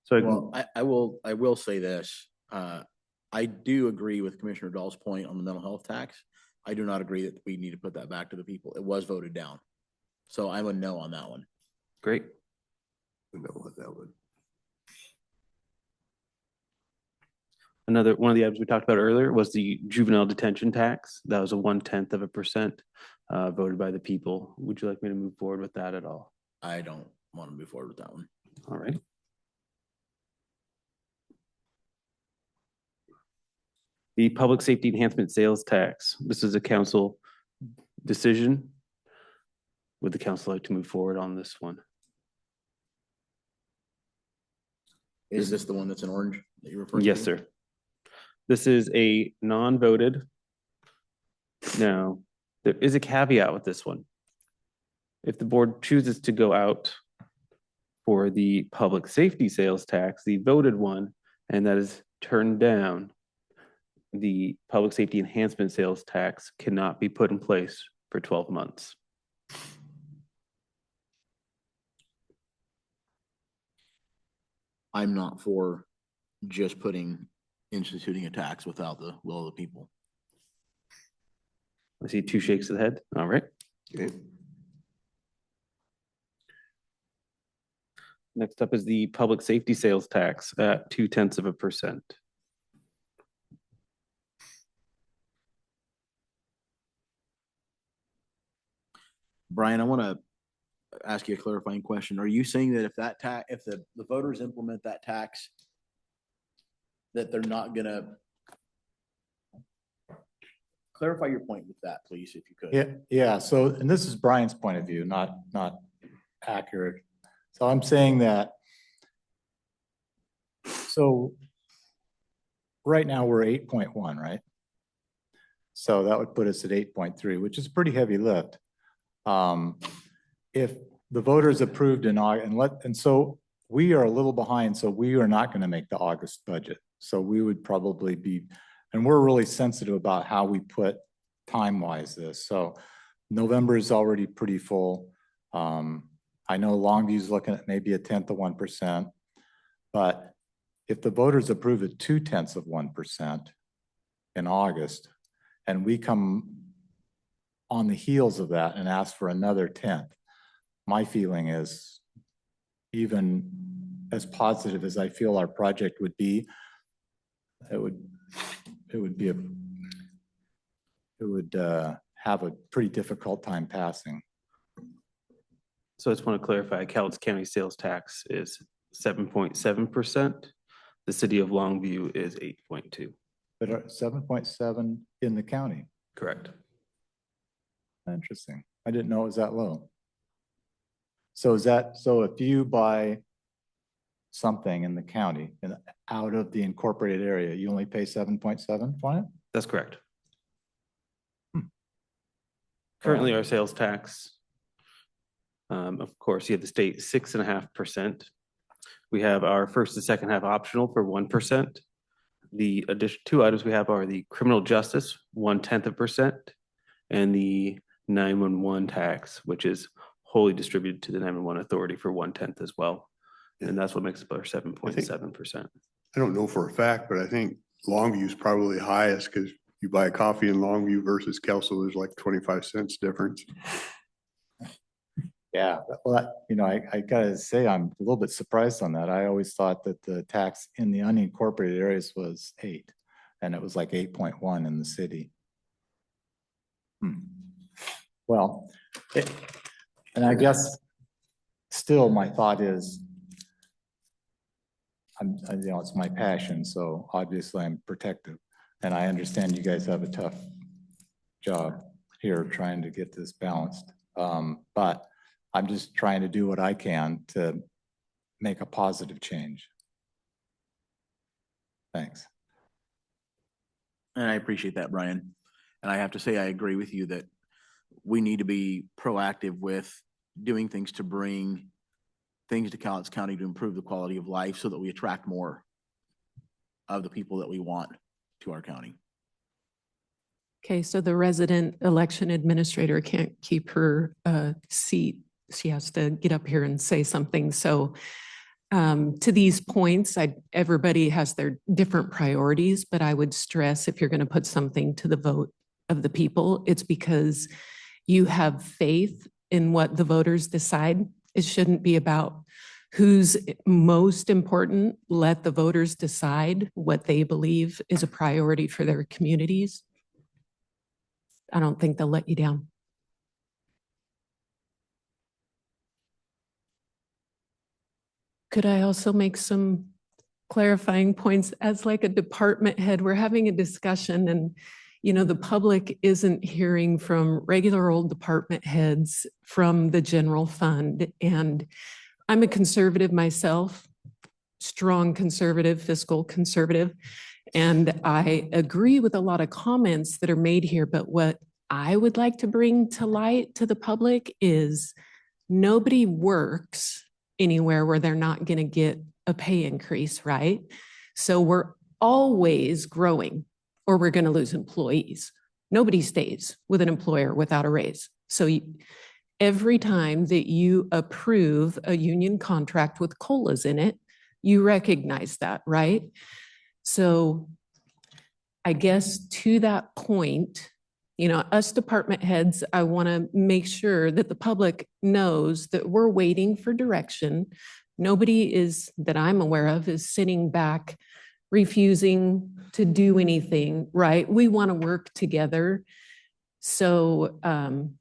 So Well, I will say this, I do agree with Commissioner Dahl's point on the mental health tax. I do not agree that we need to put that back to the people. It was voted down. So I'm a no on that one. great. I know what that would. Another one of the items we talked about earlier was the juvenile detention tax. That was a 0.1% voted by the people. Would you like me to move forward with that at all? I don't want to move forward with that one. All right. The public safety enhancement sales tax. This is a council decision. Would the council like to move forward on this one? Is this the one that's in orange that you're referring to? Yes, sir. This is a non-voted. Now, there is a caveat with this one. If the board chooses to go out for the public safety sales tax, the voted one, and that is turned down, the public safety enhancement sales tax cannot be put in place for 12 months. I'm not for just instituting a tax without the will of the people. I see 2 shakes of the head. All right. Okay. Next up is the public safety sales tax at 0.2%. Brian, I want to ask you a clarifying question. Are you saying that if that tax, if the voters implement that tax, that they're not gonna clarify your point with that, please, if you could? Yeah, so, and this is Brian's point of view, not accurate. So I'm saying that, so right now we're 8.1, right? So that would put us at 8.3, which is a pretty heavy lift. If the voters approved in August, and so we are a little behind, so we are not going to make the August budget. So we would probably be, and we're really sensitive about how we put time-wise this. So November is already pretty full. I know Longview's looking at maybe 0.1%, but if the voters approve at 0.2% in August, and we come on the heels of that and ask for another 1/10, my feeling is, even as positive as I feel our project would be, it would have a pretty difficult time passing. So I just want to clarify, Cowlitz County sales tax is 7.7%. The city of Longview is 8.2. But 7.7 in the county. Correct. Interesting. I didn't know it was that low. So is that, so if you buy something in the county and out of the incorporated area, you only pay 7.7 on it? That's correct. Currently, our sales tax, of course, you have the state 6.5%. We have our first and second half optional for 1%. The additional 2 items we have are the criminal justice, 0.1%, and the 911 tax, which is wholly distributed to the 911 authority for 1/10 as well. And that's what makes up our 7.7%. I don't know for a fact, but I think Longview is probably highest because you buy a coffee in Longview versus Kelso, there's like 25 cents difference. Yeah, well, I gotta say, I'm a little bit surprised on that. I always thought that the tax in the unincorporated areas was 8, and it was like 8.1 in the city. Well, and I guess still my thought is, it's my passion, so obviously I'm protective. And I understand you guys have a tough job here trying to get this balanced. But I'm just trying to do what I can to make a positive change. Thanks. And I appreciate that, Brian. And I have to say, I agree with you that we need to be proactive with doing things to bring things to Cowlitz County to improve the quality of life so that we attract more of the people that we want to our county. Okay, so the resident election administrator can't keep her seat. She has to get up here and say something. So to these points, everybody has their different priorities, but I would stress if you're going to put something to the vote of the people, it's because you have faith in what the voters decide. It shouldn't be about who's most important. Let the voters decide what they believe is a priority for their communities. I don't think they'll let you down. Could I also make some clarifying points as like a department head? We're having a discussion and, you know, the public isn't hearing from regular old department heads from the general fund. And I'm a conservative myself, strong conservative, fiscal conservative. And I agree with a lot of comments that are made here, but what I would like to bring to light to the public is nobody works anywhere where they're not going to get a pay increase, right? So we're always growing or we're going to lose employees. Nobody stays with an employer without a raise. So every time that you approve a union contract with COLAs in it, you recognize that, right? So I guess to that point, you know, us department heads, I want to make sure that the public knows that we're waiting for direction. Nobody is, that I'm aware of, is sitting back, refusing to do anything, right? We want to work together. So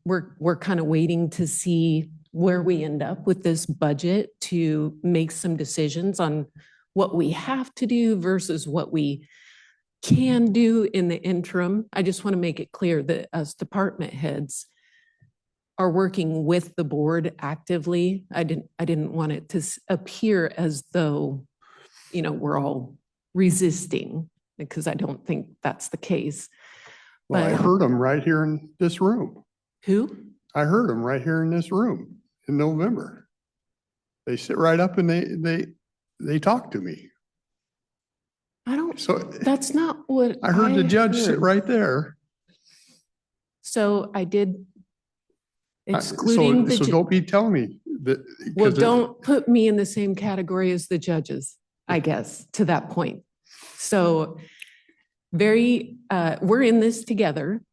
we're kind of waiting to see where we end up with this budget to make some decisions on what we have to do versus what we can do in the interim. I just want to make it clear that as department heads are working with the board actively. I didn't want it to appear as though, you know, we're all resisting, because I don't think that's the case. Well, I But- heard them right here in this room. Who? I heard them right here in this room in November. They sit right up and they talk to me. I don't, So that's not what I heard the judge sit heard. right there. So I did, So excluding the, don't be telling me that. well, 'cause don't put me in the same category as the judges, I guess, to that point. So we're in this together,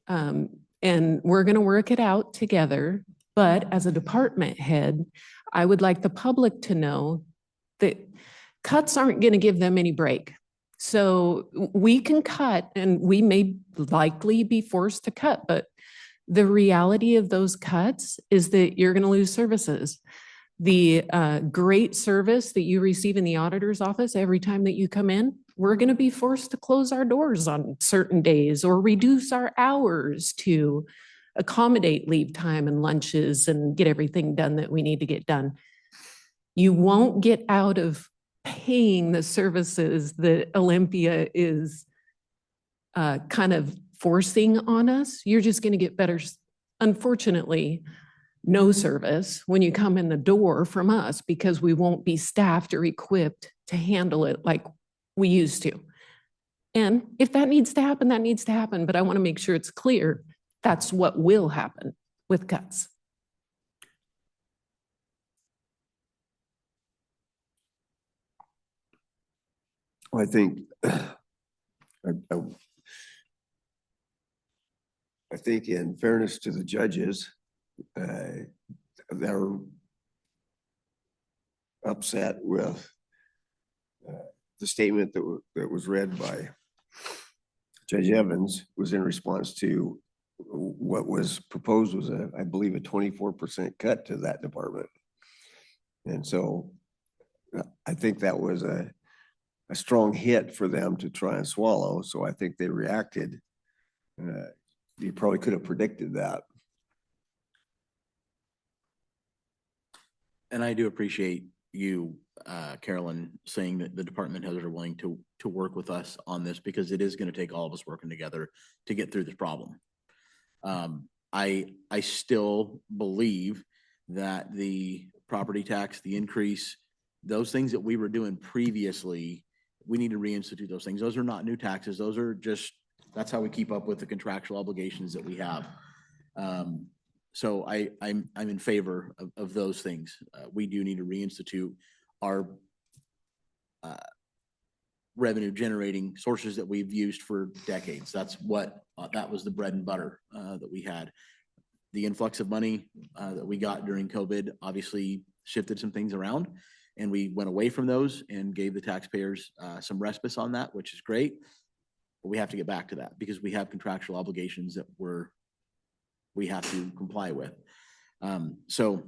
and we're going to work it out together. But as a department head, I would like the public to know that cuts aren't going to give them any break. So we can cut, and we may likely be forced to cut, but the reality of those cuts is that you're going to lose services. The great service that you receive in the auditor's office every time that you come in, we're going to be forced to close our doors on certain days or reduce our hours to accommodate leave time and lunches and get everything done that we need to get done. You won't get out of paying the services that Olympia is kind of forcing on us. You're just going to get better, unfortunately, no service when you come in the door from us, because we won't be staffed or equipped to handle it like we used to. And if that needs to happen, that needs to happen. But I want to make sure it's clear that's what will happen with cuts. I think, I think in fairness to the judges, they're upset with the statement that was read by Judge Evans was in response to what was proposed was I believe a 24% cut to that department. And so I think that was a strong hit for them to try and swallow. So I think they reacted. You probably could have predicted that. And I do appreciate you, Carolyn, saying that the department heads are willing to work with us on this, because it is going to take all of us working together to get through this problem. I still believe that the property tax, the increase, those things that we were doing previously we need to reinstitute those things. Those are not new taxes. Those are just, that's how we keep up with the contractual obligations that we have. So I'm in favor of those things. We do need to reinstitute our revenue generating sources that we've used for decades. That's what, that was the bread and butter that we had. The influx of money that we got during COVID obviously shifted some things around, and we went away from those and gave the taxpayers some respite on that, which is great. But we have to get back to that because we have contractual obligations that we have to comply with. So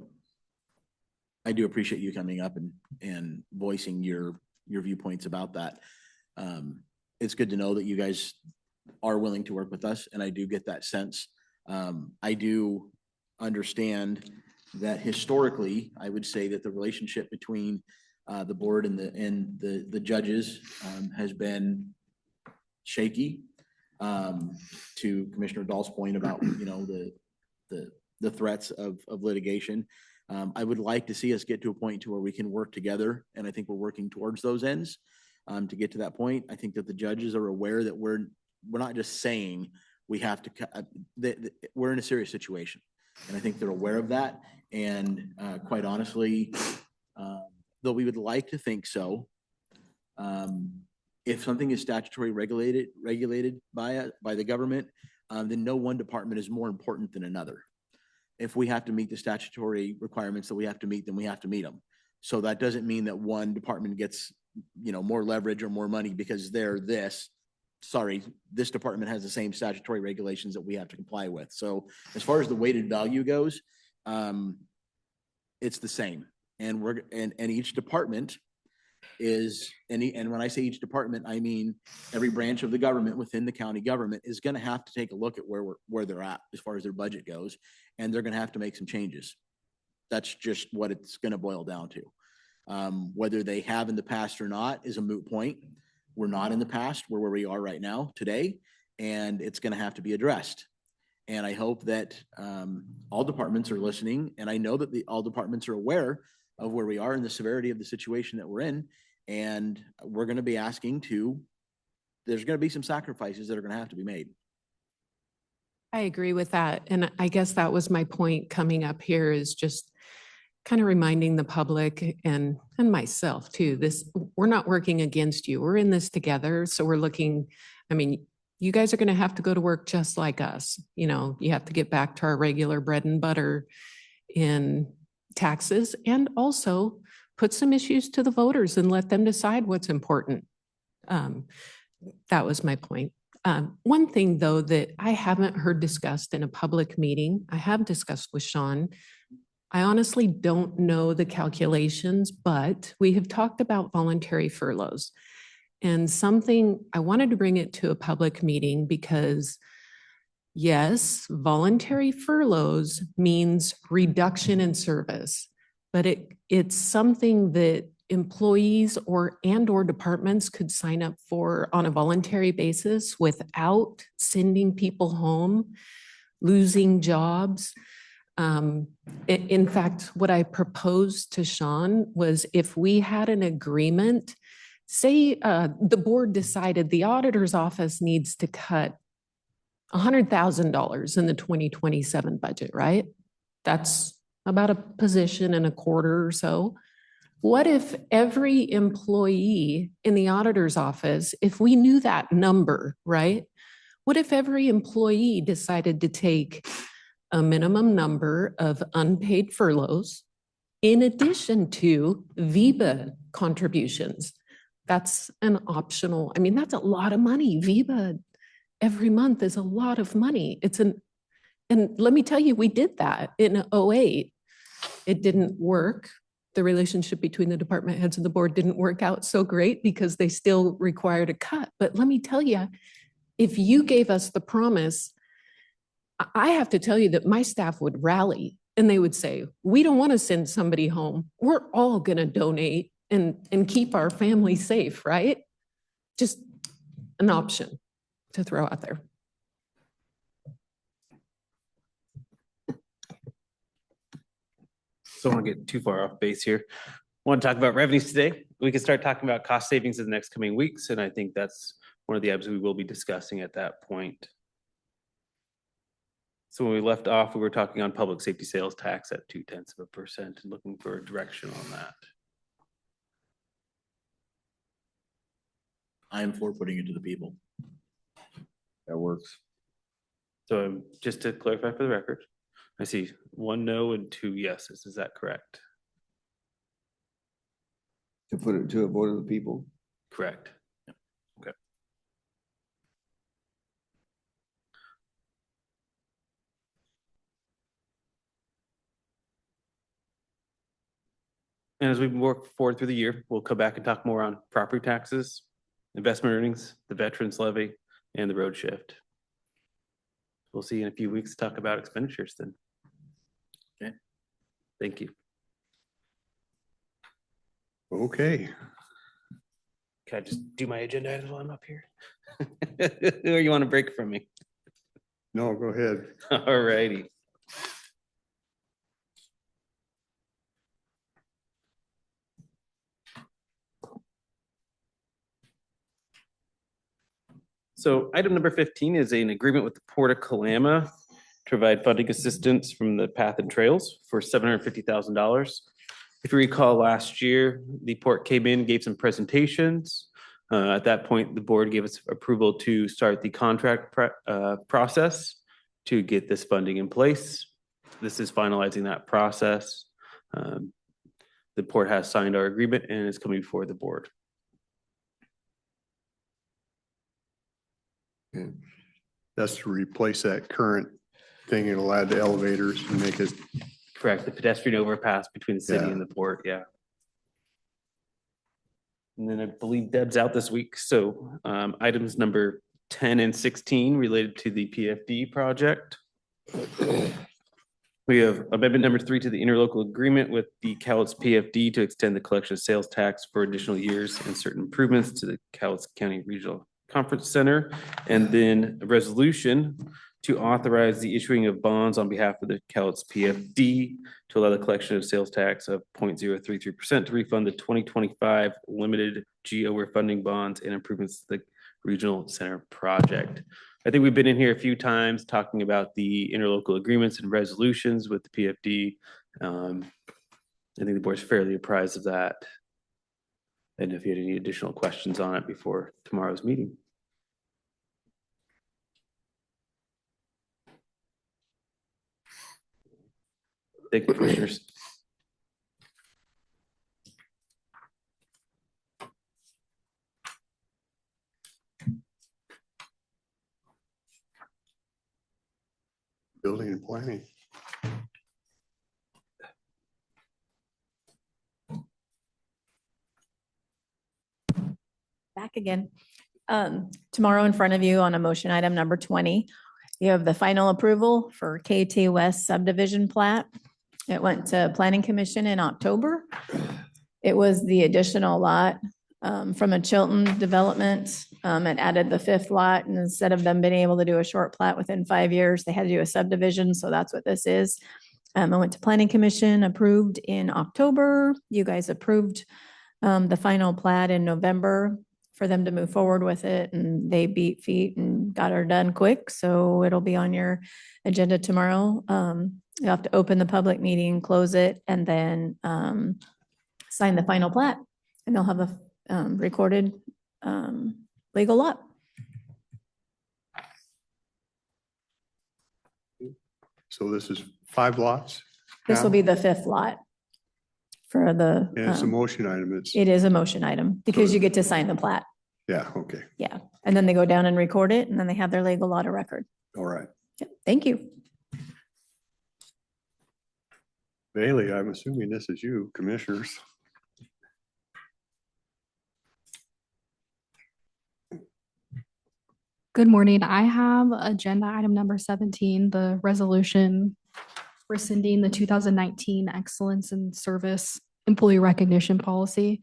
I do appreciate you coming up and voicing your viewpoints about that. It's good to know that you guys are willing to work with us, and I do get that sense. I do understand that historically, I would say that the relationship between the board and the judges has been shaky. To Commissioner Dahl's point about, you know, the threats of litigation. I would like to see us get to a point to where we can work together, and I think we're working towards those ends to get to that point. I think that the judges are aware that we're not just saying we have to, we're in a serious situation, and I think they're aware of that. And quite honestly, though we would like to think so, if something is statutory regulated by the government, then no one department is more important than another. If we have to meet the statutory requirements that we have to meet, then we have to meet them. So that doesn't mean that one department gets, you know, more leverage or more money because they're this. Sorry, this department has the same statutory regulations that we have to comply with. So as far as the weighted value goes, it's the same. And each department is, and when I say each department, I mean every branch of the government within the county government is going to have to take a look at where they're at as far as their budget goes, and they're going to have to make some changes. That's just what it's going to boil down to. Whether they have in the past or not is a moot point. We're not in the past. We're where we are right now today, and it's going to have to be addressed. And I hope that all departments are listening, and I know that all departments are aware of where we are and the severity of the situation that we're in. And we're going to be asking there's going to be some sacrifices that are going to have to be made. I agree with that. And I guess that was my point coming up here, is just kind of reminding the public and myself too, we're not working against you. We're in this together. So we're looking, I mean, you guys are going to have to go to work just like us. You know, you have to get back to our regular bread and butter in taxes, and also put some issues to the voters and let them decide what's important. That was my point. One thing though that I haven't heard discussed in a public meeting, I have discussed with Sean. I honestly don't know the calculations, but we have talked about voluntary furloughs, and something I wanted to bring it to a public meeting because yes, voluntary furloughs means reduction in service, but it's something that employees or departments could sign up for on a voluntary basis without sending people home, losing jobs. In fact, what I proposed to Sean was if we had an agreement, say the board decided the auditor's office needs to cut $100,000 in the 2027 budget, right? That's about a position and a quarter or so. What if every employee in the auditor's office, if we knew that number, right? What if every employee decided to take a minimum number of unpaid furloughs in addition to VEBA contributions? That's an optional, I mean, that's a lot of money. VEBA every month is a lot of money. And let me tell you, we did that in 2008. It didn't work. The relationship between the department heads and the board didn't work out so great because they still required a cut. But let me tell you, if you gave us the promise, I have to tell you that my staff would rally and they would say, we don't want to send somebody home. We're all going to donate and keep our family safe, right? Just an option to throw out there. Don't want to get too far off base here. Want to talk about revenues today? We can start talking about cost savings in the next coming weeks, and I think that's one of the items we will be discussing at that point. So when we left off, we were talking on public safety sales tax at 0.2% and looking for a direction on that. I am for putting it to the people. That works. So just to clarify for the record, I see 1 no and 2 yeses. Is that correct? To put it to a vote of the people. Correct. Okay. And as we work forward through the year, we'll come back and talk more on property taxes, investment earnings, the veterans levy, and the road shift. We'll see you in a few weeks to talk about expenditures then. Okay. Thank you. Okay. Can I just do my agenda items while I'm up here? Or you want to break from me? No, go ahead. All righty. So item number 15 is an agreement with the Port of Kalama to provide funding assistance from the Path and Trails for $750,000. If you recall last year, the port came in, gave some presentations. At that point, the board gave us approval to start the contract process to get this funding in place. This is finalizing that process. The port has signed our agreement and is coming before the board. That's to replace that current thing. It'll add the elevators and make it, Correct, the pedestrian overpass between the city Yeah. and the port, yeah. And then I believe Deb's out this week, so items number 10 and 16 related to the PFD project. We have amendment number 3 to the interlocal agreement with the Cowlitz PFD to extend the collection of sales tax for additional years and certain improvements to the Cowlitz County Regional Conference Center. And then a resolution to authorize the issuing of bonds on behalf of the Cowlitz PFD to allow the collection of sales tax of 0.033% to refund the 2025 limited GO refunding bonds and improvements to the regional center project. I think we've been in here a few times talking about the interlocal agreements and resolutions with the PFD. I think the board's fairly apprised of that. And if you had any additional questions on it before tomorrow's meeting. Thank you, commissioners. building and planning. Back again. Tomorrow in front of you on a motion item number 20, you have the final approval for KT West subdivision plat. It went to Planning Commission in October. It was the additional lot from a Chilton development. It added the 5th lot, and instead of them being able to do a short plat within 5 years, they had to do a subdivision, so that's what this is. I went to Planning Commission, approved in October. You guys approved the final plat in November for them to move forward with it, and they beat feet and got her done quick, so it'll be on your agenda tomorrow. You have to open the public meeting, close it, and then sign the final plat, and they'll have a recorded legal lot. So this is 5 lots? This will now? be the 5th lot for the, And it's a motion item. It's, it is a motion item because you get to sign the plat. yeah, okay, Yeah. And then they go down and record it, and then they have their legal lot of record. all right. Yep. Thank you. Bailey, I'm assuming this is you, commissioners. Good morning. I have agenda item number 17, the resolution rescinding the 2019 Excellence in Service Employee Recognition Policy.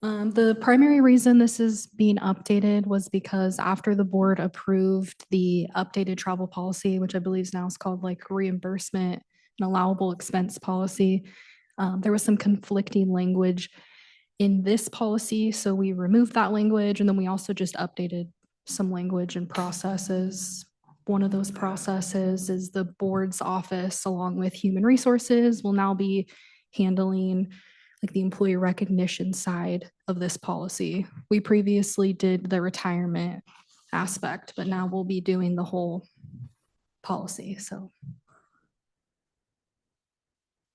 The primary reason this is being updated was because after the board approved the updated travel policy, which I believe now is called like reimbursement and allowable expense policy, There was some conflicting language in this policy, so we removed that language, and then we also just updated some language and processes. One of those processes is the board's office, along with human resources, will now be handling like the employee recognition side of this policy. We previously did the retirement aspect, but now we'll be doing the whole policy, so.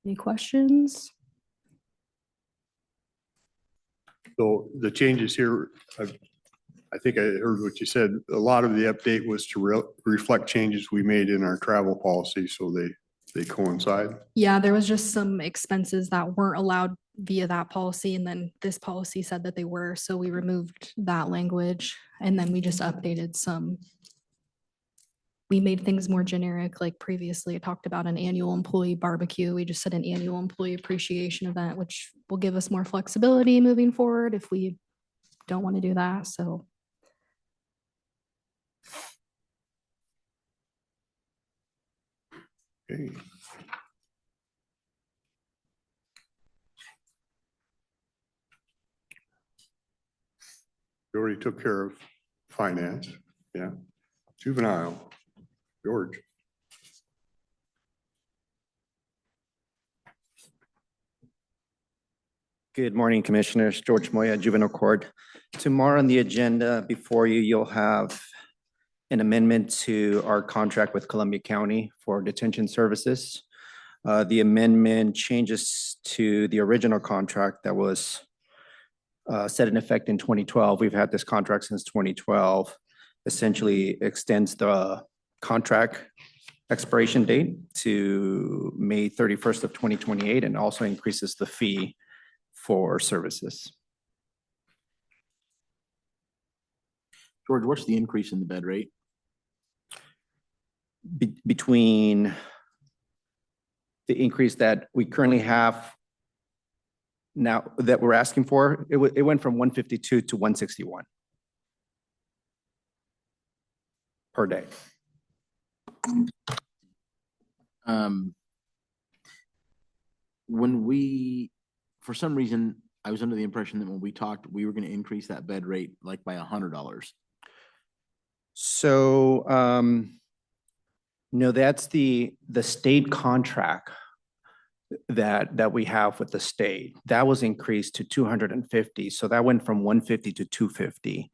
Any questions? So the changes here, I think I heard what you said. A lot of the update was to reflect changes we made in our travel policy, so they coincide. Yeah, there was just some expenses that weren't allowed via that policy, and then this policy said that they were, so we removed that language, and then we just updated some. We made things more generic, like previously I talked about an annual employee barbecue. We just said an annual employee appreciation event, which will give us more flexibility moving forward if we don't want to do that, so. Okay. We already took care of finance, yeah. Juvenile, George. Good morning, Commissioners. George Moya, Juvenile Court. Tomorrow on the agenda before you, you'll have an amendment to our contract with Columbia County for detention services. The amendment changes to the original contract that was set in effect in 2012. We've had this contract since 2012. Essentially extends the contract expiration date to May 31st of 2028 and also increases the fee for services. George, what's the increase in the bed rate? Between the increase that we currently have now that we're asking for, it went from 152 to 161 per day. When we, for some reason, I was under the impression that when we talked, we were going to increase that bed rate like by $100. So, no, that's the state contract that we have with the state. That was increased to 250. So that went from 150 to 250.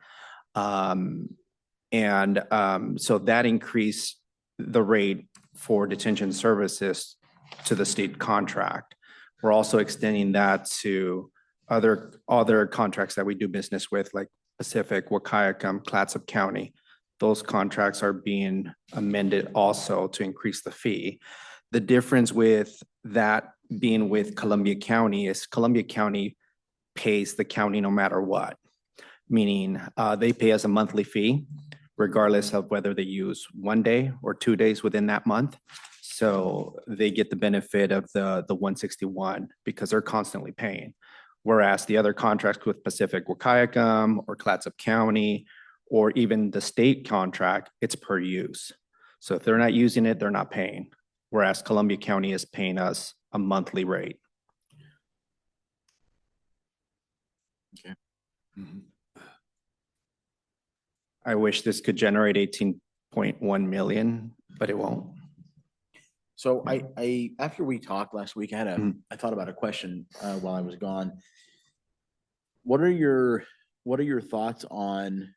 So that increased the rate for detention services to the state contract. We're also extending that to other contracts that we do business with, like Pacific, Wahkiakum, Clatsop County. Those contracts are being amended also to increase the fee. The difference with that being with Columbia County is Columbia County pays the county no matter what, meaning they pay us a monthly fee regardless of whether they use 1 day or 2 days within that month. So they get the benefit of the 161 because they're constantly paying. Whereas the other contracts with Pacific Wahkiakum or Clatsop County or even the state contract, it's per use. So if they're not using it, they're not paying. Whereas Columbia County is paying us a monthly rate. Okay. Mm-hmm. I wish this could generate 18.1 million, but it won't. So I after we talked last week, I thought about a question while I was gone. What are your thoughts on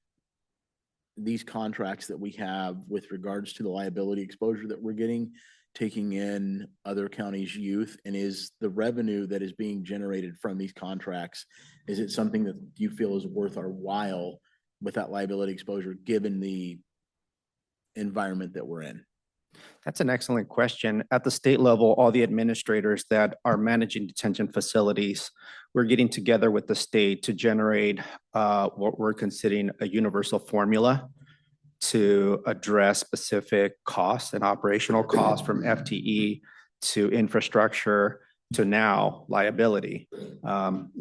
these contracts that we have with regards to the liability exposure that we're getting, taking in other counties' youth, and is the revenue that is being generated from these contracts, is it something that you feel is worth our while with that liability exposure, given the environment that we're in? That's an excellent question. At the state level, all the administrators that are managing detention facilities, we're getting together with the state to generate what we're considering a universal formula to address specific costs and operational costs from FTE to infrastructure to now liability.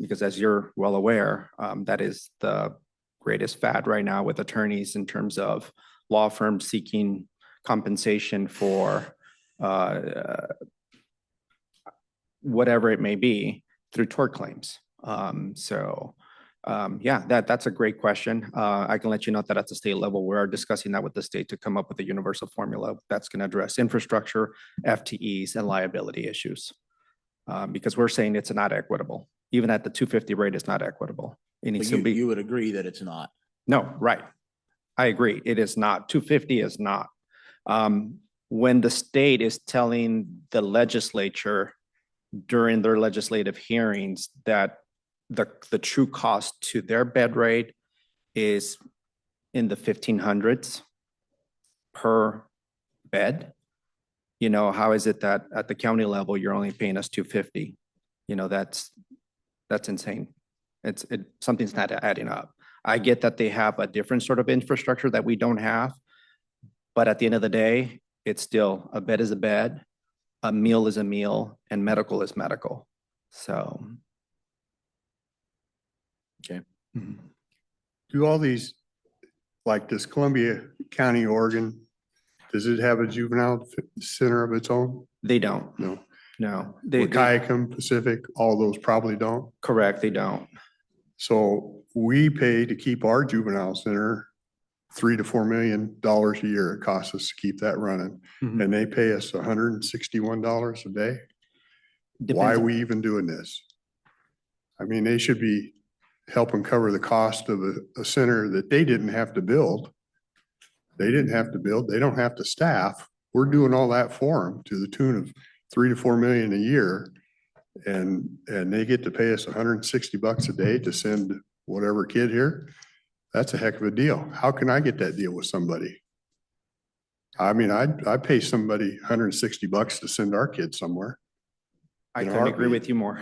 Because as you're well aware, that is the greatest fad right now with attorneys in terms of law firms seeking compensation for whatever it may be through tort claims. Yeah, that's a great question. I can let you know that at the state level, we are discussing that with the state to come up with a universal formula that's going to address infrastructure, FTEs, and liability issues. Because we're saying it's not equitable. Even at the 250 rate, it's not equitable. It needs But to be. you would agree that it's not. No, right. I agree. It is not. 250 is not. When the state is telling the legislature during their legislative hearings that the true cost to their bed rate is in the 1500s per bed, you know, how is it that at the county level, you're only paying us 250? You know, that's insane. Something's not adding up. I get that they have a different sort of infrastructure that we don't have, but at the end of the day, it's still a bed is a bed, a meal is a meal, and medical is medical. So. Okay. Do all these, like this Columbia County, Oregon, does it have a juvenile center of its own? They don't. No. No. Wahkiakum, Pacific, all those probably don't. Correct, they don't. So we pay to keep our juvenile center $3 to $4 million a year. It costs us to keep that running. Mhm. And they pay us $161 a day. Why Depends- are we even doing this? I mean, they should be helping cover the cost of a center that they didn't have to build. They didn't have to build. They don't have to staff. We're doing all that for them to the tune of $3 to $4 million a year. And they get to pay us $160 a day to send whatever kid here. That's a heck of a deal. How can I get that deal with somebody? I mean, I'd pay somebody $160 to send our kid somewhere. I in a couldn't agree heartbeat. with you more.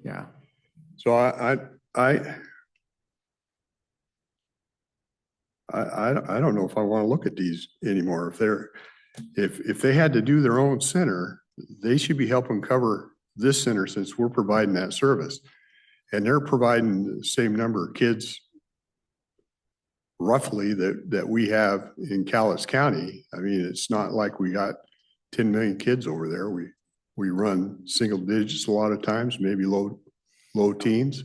Yeah. So I don't know if I want to look at these anymore. If they had to do their own center, they should be helping cover this center since we're providing that service. And they're providing the same number of kids roughly that we have in Cowlitz County. I mean, it's not like we got 10 million kids over there. We run single digits a lot of times, maybe low teens.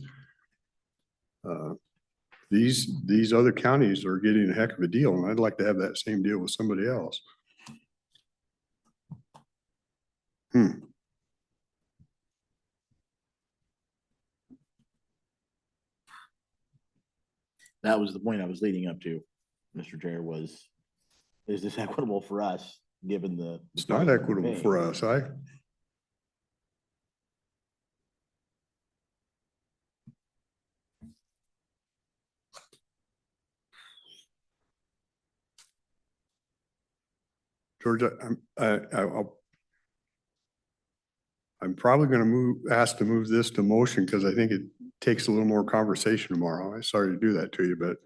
These other counties are getting a heck of a deal, and I'd like to have that same deal with somebody else. That was the point I was leading up to, Mr. Chair, is this equitable for us, given the? It's not equitable for us. Georgia, I'm probably going to ask to move this to motion because I think it takes a little more conversation tomorrow. I'm sorry to do that to you, but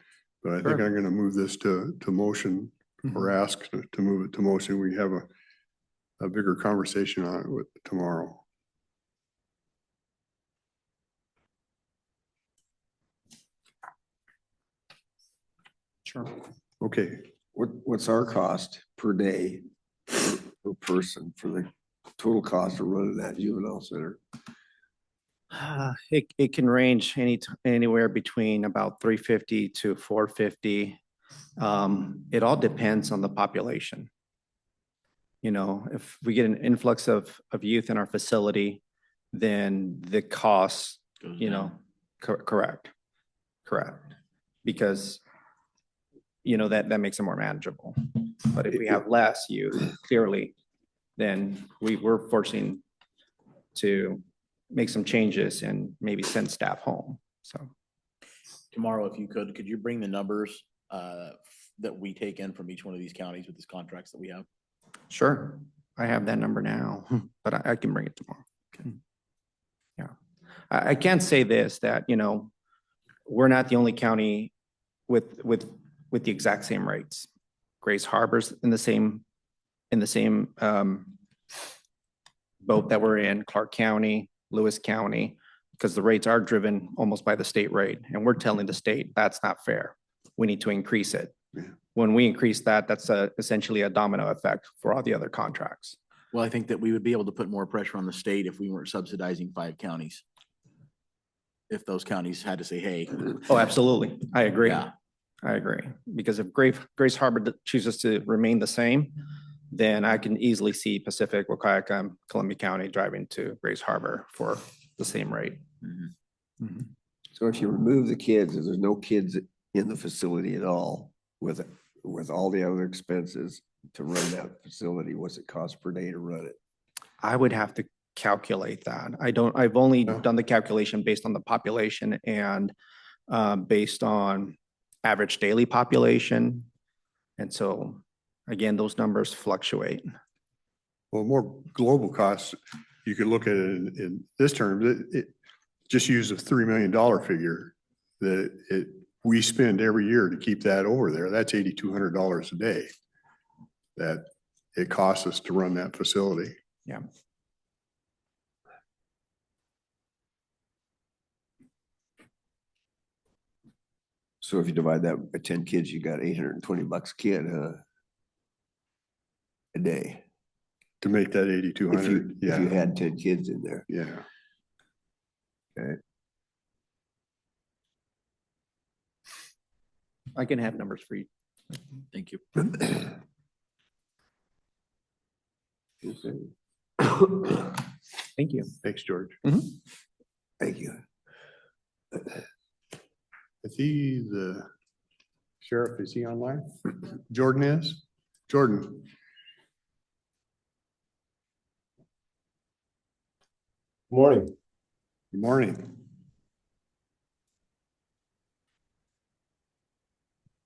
I think Sure. I'm going to move this to motion or ask to move it to motion. We have a bigger conversation on it with tomorrow. Sure. Okay. What's our cost per day per person for the total cost of running that juvenile center? It can range anywhere between about 350 to 450. It all depends on the population. You know, if we get an influx of youth in our facility, then the cost, you know, correct. Because, you know, that makes it more manageable. But if we have less youth, clearly, then we're forcing to make some changes and maybe send staff home. So Tomorrow, if you could you bring the numbers that we take in from each one of these counties with these contracts that we have? sure, I have that number now, but I can bring it tomorrow. Yeah. I can say this, that, you know, we're not the only county with the exact same rates. Grace Harbor's in the same boat that we're in, Clark County, Lewis County, because the rates are driven almost by the state rate. And we're telling the state, that's not fair. We need to increase it. Yeah. When we increase that, that's essentially a domino effect for all the other contracts. Well, I think that we would be able to put more pressure on the state if we weren't subsidizing 5 counties. If those counties had to say, hey. Oh, absolutely. I agree. Yeah. I agree. Because if Grace Harbor chooses to remain the same, then I can easily see Pacific, Wahkiakum, Columbia County driving to Grace Harbor for the same rate. Mhm. So if you remove the kids, and there's no kids in the facility at all with all the other expenses to run that facility, what's it cost per day to run it? I would have to calculate that. I've only Yeah. done the calculation based on the population and based on average daily population. And so, again, those numbers fluctuate. Well, more global costs, you could look at it in this term, it just use a $3 million figure that we spend every year to keep that over there. That's $8,200 a day that it costs us to run that facility. Yeah. So if you divide that by 10 kids, you got $820 a kid, a day. To make that If 8,200, you yeah, had 10 kids in there. yeah. I can have numbers for you. Thank you. Thank you. Thanks, George. Thank you. Is he the sheriff? Is he online? Jordan is? Jordan? Morning. Good morning.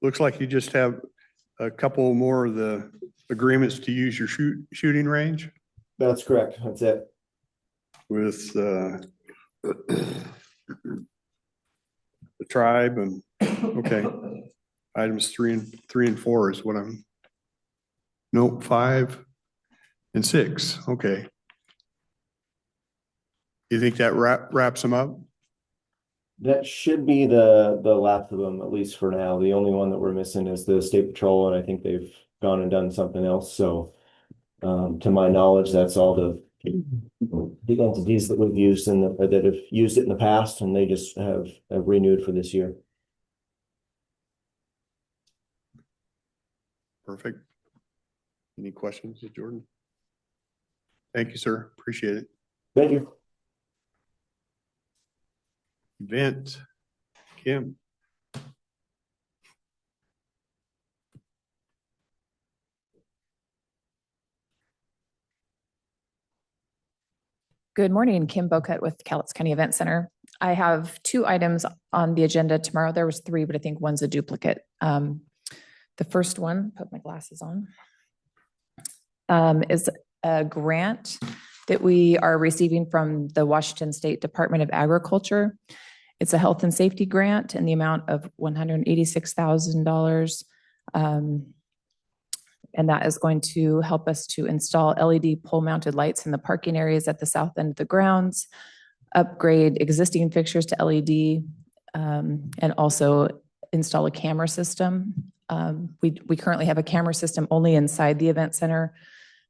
Looks like you just have a couple more of the agreements to use your shooting range That's correct. That's it. with the tribe and, okay. Items 3 and 4 is what I'm, nope, 5 and 6, okay. You think that wraps them up? That should be the last of them, at least for now. The only one that we're missing is the State Patrol, and I think they've gone and done something else. So to my knowledge, that's all the entities that we've used that have used it in the past, and they just have renewed for this year. Perfect. Any questions, Jordan? Thank you, sir. Appreciate it. Thank you. Event, Kim. Good morning, Kim Bocut with Cowlitz County Event Center. I have 2 items on the agenda tomorrow. There was 3, but I think one's a duplicate. The first one, put my glasses on, is a grant that we are receiving from the Washington State Department of Agriculture. It's a health and safety grant in the amount of $186,000. And that is going to help us to install LED pole mounted lights in the parking areas at the south end of the grounds, upgrade existing fixtures to LED, and also install a camera system. We currently have a camera system only inside the event center,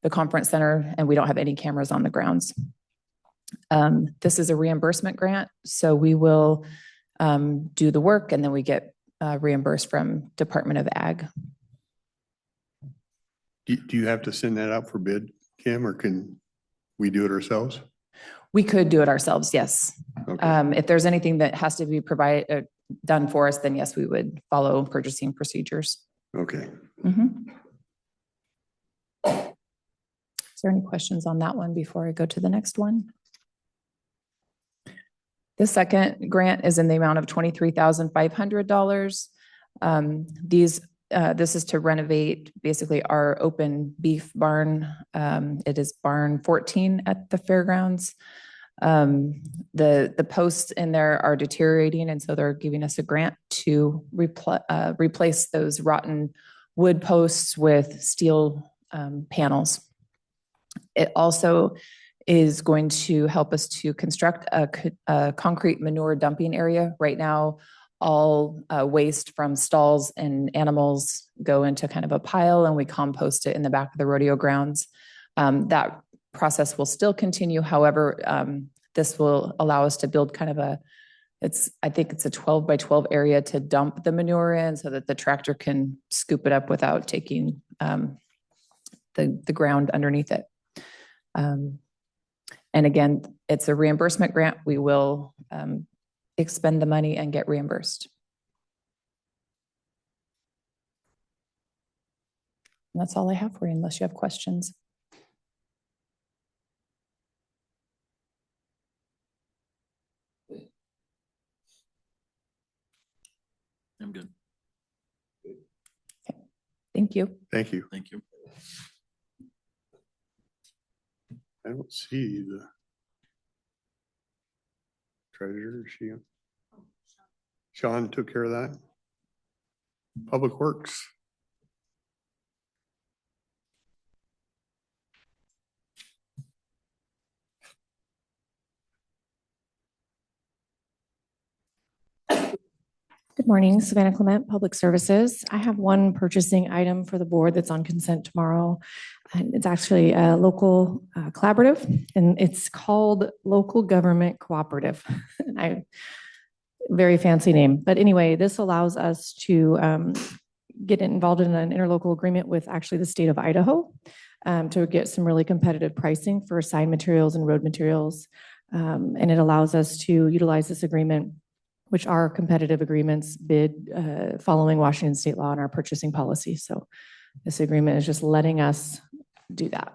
the conference center, and we don't have any cameras on the grounds. This is a reimbursement grant, so we will do the work and then we get reimbursed from Department of Ag. Do you have to send that out for bid, Kim, or can we do it ourselves? We could do it ourselves, yes. Okay. If there's anything that has to be provided, done for us, then yes, we would follow purchasing procedures. Okay. Mhm. Is there any questions on that one before I go to the next one? The second grant is in the amount of $23,500. This is to renovate basically our open beef barn. It is barn 14 at the fairgrounds. The posts in there are deteriorating, and so they're giving us a grant to replace those rotten wood posts with steel panels. It also is going to help us to construct a concrete manure dumping area. Right now, all waste from stalls and animals go into kind of a pile and we compost it in the back of the rodeo grounds. That process will still continue. However, this will allow us to build kind of I think it's a 12 by 12 area to dump the manure in so that the tractor can scoop it up without taking the ground underneath it. And again, it's a reimbursement grant. We will expend the money and get reimbursed. And that's all I have for you, unless you have questions. I'm good. Thank you. Thank you. Thank you. I don't see the treasurer. Is she? Sean took care of that. Public Works. Good morning, Savannah Clement, Public Services. I have one purchasing item for the board that's on consent tomorrow. And it's actually a local collaborative, and it's called Local Government Cooperative. Very fancy name. But anyway, this allows us to get involved in an interlocal agreement with actually the state of Idaho to get some really competitive pricing for sign materials and road materials. And it allows us to utilize this agreement, which are competitive agreements bid following Washington state law and our purchasing policy. So this agreement is just letting us do that.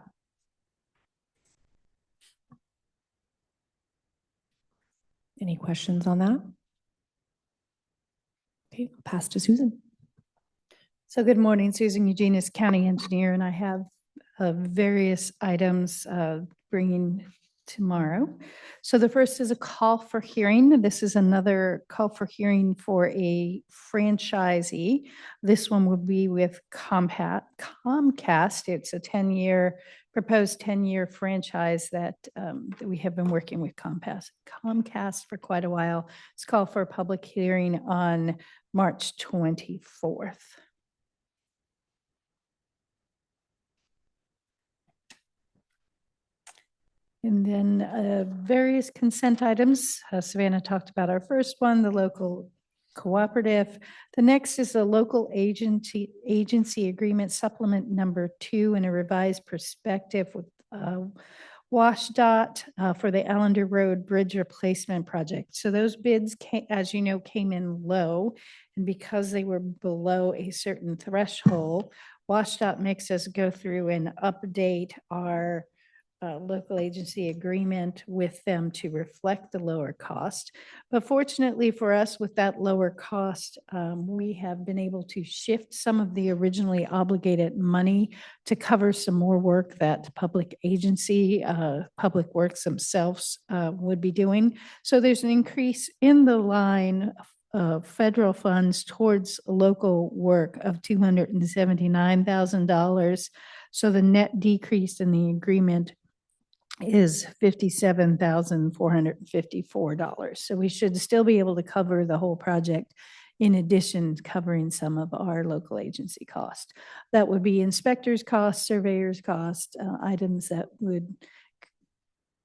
Any questions on that? Okay, I'll pass to Susan. So good morning, Susan Eugenius, County Engineer, and I have various items bringing tomorrow. So the first is a call for hearing. This is another call for hearing for a franchisee. This one will be with Comcast. It's a proposed 10-year franchise that we have been working with Comcast for quite a while. It's called for a public hearing on March 24th. And then various consent items. Savannah talked about our first one, the local cooperative. The next is a local agency agreement supplement number 2 and a revised perspective with WashDOT for the Allender Road Bridge Replacement Project. So those bids, as you know, came in low. And because they were below a certain threshold, WashDOT makes us go through and update our local agency agreement with them to reflect the lower cost. But fortunately for us, with that lower cost, we have been able to shift some of the originally obligated money to cover some more work that public agency, Public Works themselves would be doing. So there's an increase in the line of federal funds towards local work of $279,000. So the net decrease in the agreement is $57,454. So we should still be able to cover the whole project in addition to covering some of our local agency cost. That would be inspectors' costs, surveyors' costs, items that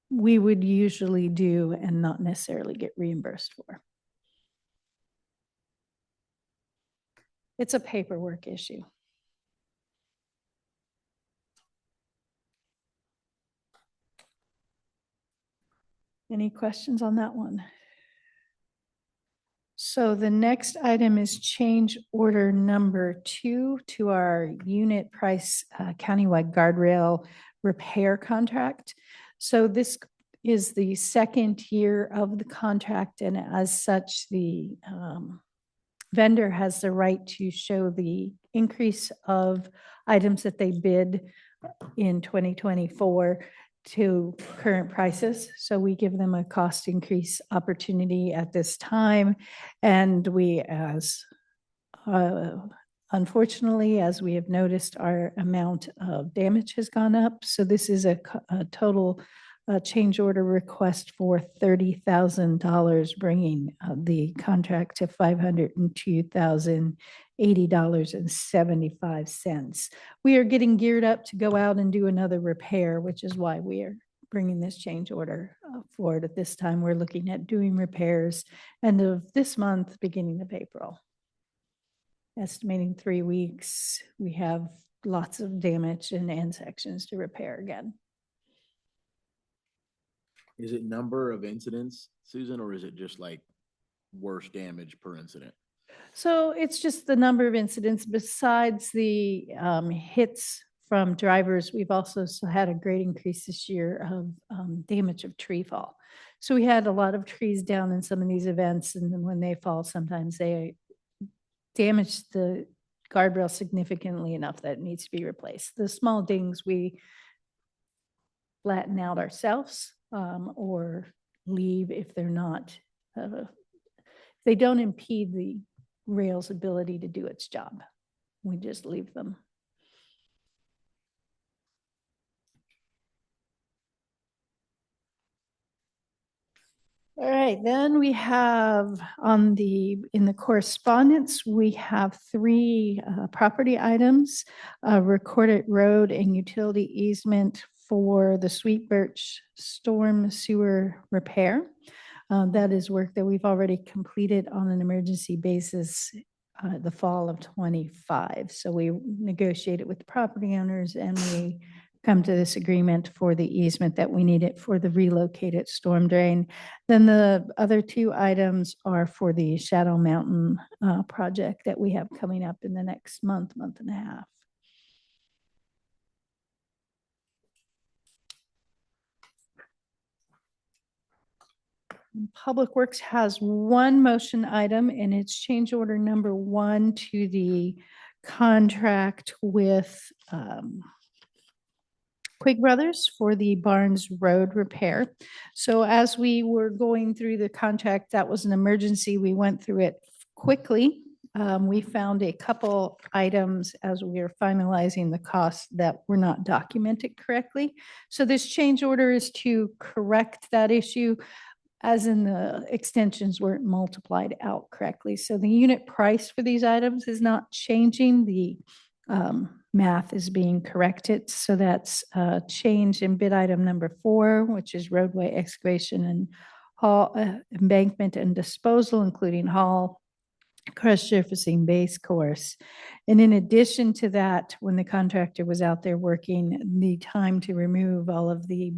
we would usually do and not necessarily get reimbursed for. It's a paperwork issue. Any questions on that one? So the next item is change order number 2 to our unit price countywide guardrail repair contract. So this is the second year of the contract, and as such, the vendor has the right to show the increase of items that they bid in 2024 to current prices. So we give them a cost increase opportunity at this time. And we, unfortunately, as we have noticed, our amount of damage has gone up. So this is a total change order request for $30,000, bringing the contract to $502,800. $80.75. We are getting geared up to go out and do another repair, which is why we are bringing this change order forward. At this time, we're looking at doing repairs end of this month, beginning of April. Estimating 3 weeks. We have lots of damage and end sections to repair again. Is it number of incidents, Susan, or is it just like worse damage per incident? So it's just the number of incidents besides the hits from drivers. We've also had a great increase this year of damage of tree fall. So we had a lot of trees down in some of these events, and then when they fall, sometimes they damage the guardrail significantly enough that it needs to be replaced. The small dings we flatten out ourselves or leave if they're not, they don't impede the rail's ability to do its job. We just leave them. All right, then we have in the correspondence, we have 3 property items, recorded road and utility easement for the Sweet Birch storm sewer repair. That is work that we've already completed on an emergency basis the fall of 25. So we negotiated with the property owners and we come to this agreement for the easement that we needed for the relocated storm drain. Then the other 2 items are for the Shadow Mountain project that we have coming up in the next month and a half. Public Works has 1 motion item, and it's change order number 1 to the contract with Quig Brothers for the Barnes Road repair. So as we were going through the contract, that was an emergency. We went through it quickly. We found a couple items as we were finalizing the costs that were not documented correctly. So this change order is to correct that issue, as in the extensions weren't multiplied out correctly. So the unit price for these items is not changing. The math is being corrected. So that's change in bid item number 4, which is roadway excavation and haul, embankment and disposal, including haul, crushed surfacing, base course. And in addition to that, when the contractor was out there working, the time to remove all of the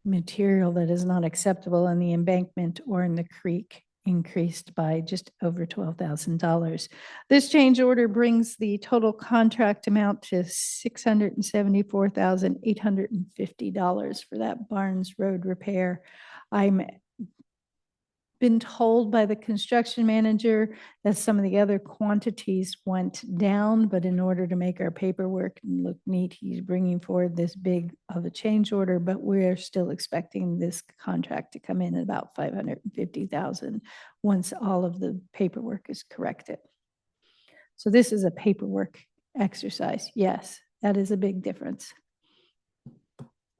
material that is not acceptable in the embankment or in the creek increased by just over $12,000. This change order brings the total contract amount to $674,850 for that Barnes Road repair. I'm been told by the construction manager that some of the other quantities went down, but in order to make our paperwork look neat, he's bringing forward this big of a change order, but we're still expecting this contract to come in at about $550,000 once all of the paperwork is corrected. So this is a paperwork exercise. Yes, that is a big difference.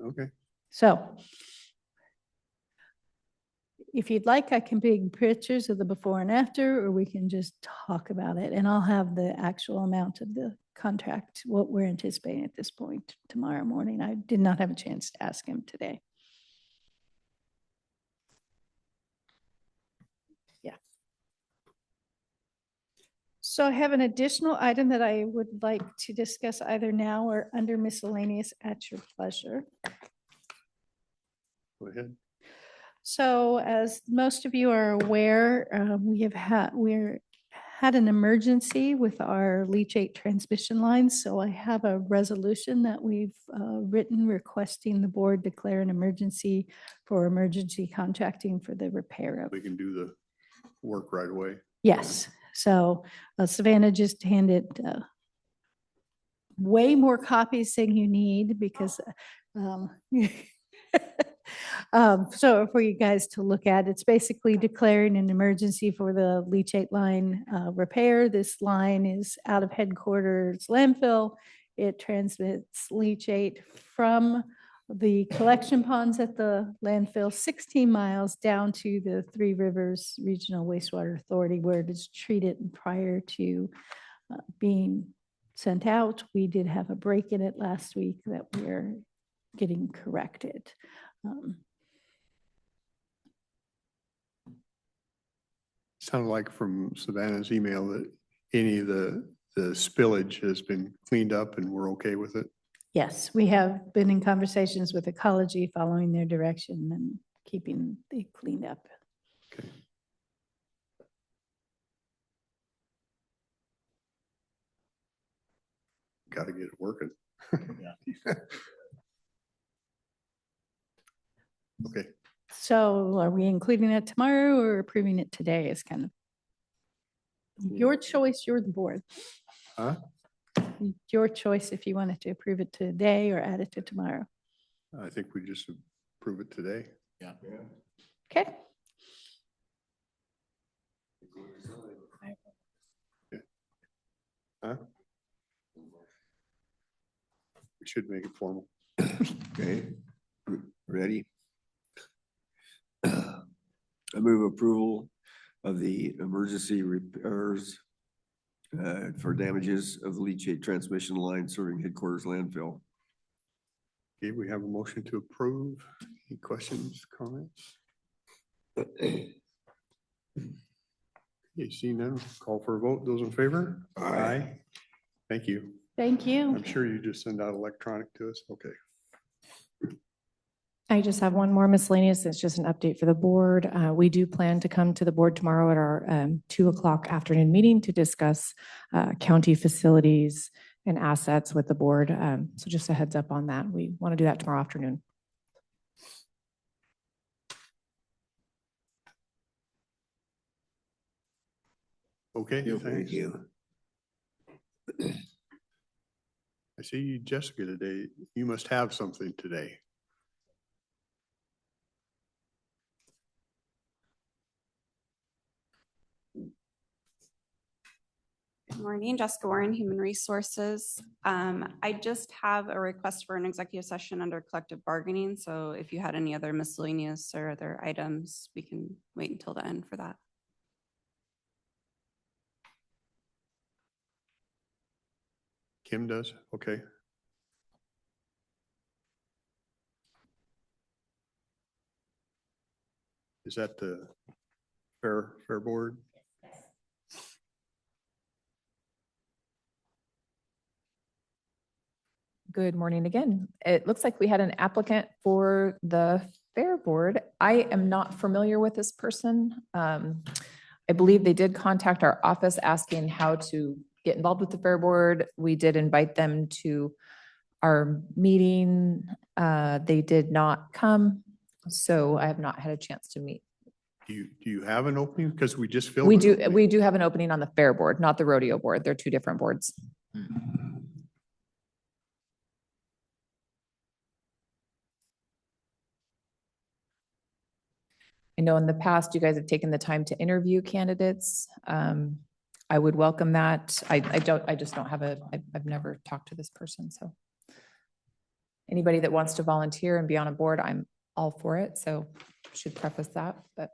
Okay. So if you'd like, I can bring pictures of the before and after, or we can just talk about it. And I'll have the actual amount of the contract, what we're anticipating at this point tomorrow morning. I did not have a chance to ask him today. Yeah. So I have an additional item that I would like to discuss either now or under miscellaneous at your pleasure. Go ahead. So as most of you are aware, we had an emergency with our leachate transmission lines. So I have a resolution that we've written requesting the board declare an emergency for emergency contracting for the repair of. We can do the work right away. Yes. So Savannah just handed way more copies than you need because so for you guys to look at, it's basically declaring an emergency for the leachate line repair. This line is out of headquarters landfill. It transmits leachate from the collection ponds at the landfill, 16 miles down to the Three Rivers Regional Wastewater Authority where it is treated prior to being sent out. We did have a break in it last week that we're getting corrected. Sounded like from Savannah's email that any of the spillage has been cleaned up and we're okay with it. Yes, we have been in conversations with Ecology, following their direction and keeping it cleaned up. Okay. Got to get it working. Okay. So are we including it tomorrow or approving it today is kind of your choice, you're the board. Huh? Your choice if you wanted to approve it today or add it to tomorrow. I think we just approve it today. Yeah. Okay. Huh? We should make it formal. Okay, ready? I move approval of the emergency repairs for damages of the leachate transmission line serving headquarters landfill. Okay, we have a motion to approve. Any questions, comments? Okay, seeing none, call for a vote. Those in favor? Aye. Thank you. Thank you. I'm sure you just send out electronic to us. Okay. I just have one more miscellaneous. It's just an update for the board. We do plan to come to the board tomorrow at our 2 o'clock afternoon meeting to discuss county facilities and assets with the board. So just a heads up on that. We want to do that tomorrow afternoon. Okay, Thank thanks. you. I see you, Jessica, today. You must have something today. Good morning, Jessica Warren, Human Resources. I just have a request for an executive session under collective bargaining. So if you had any other miscellaneous or other items, we can wait until the end for that. Kim does? Okay. Is that the fair board? Good morning again. It looks like we had an applicant for the Fair Board. I am not familiar with this person. I believe they did contact our office asking how to get involved with the Fair Board. We did invite them to our meeting. They did not come, so I have not had a chance to meet. Do you have an opening? Because we just filled. We an do, opening. we do have an opening on the Fair Board, not the Rodeo Board. They're two different boards. I know in the past, you guys have taken the time to interview candidates. I would welcome that. I just don't have I've never talked to this person, so. Anybody that wants to volunteer and be on a board, I'm all for it, so should preface that, but.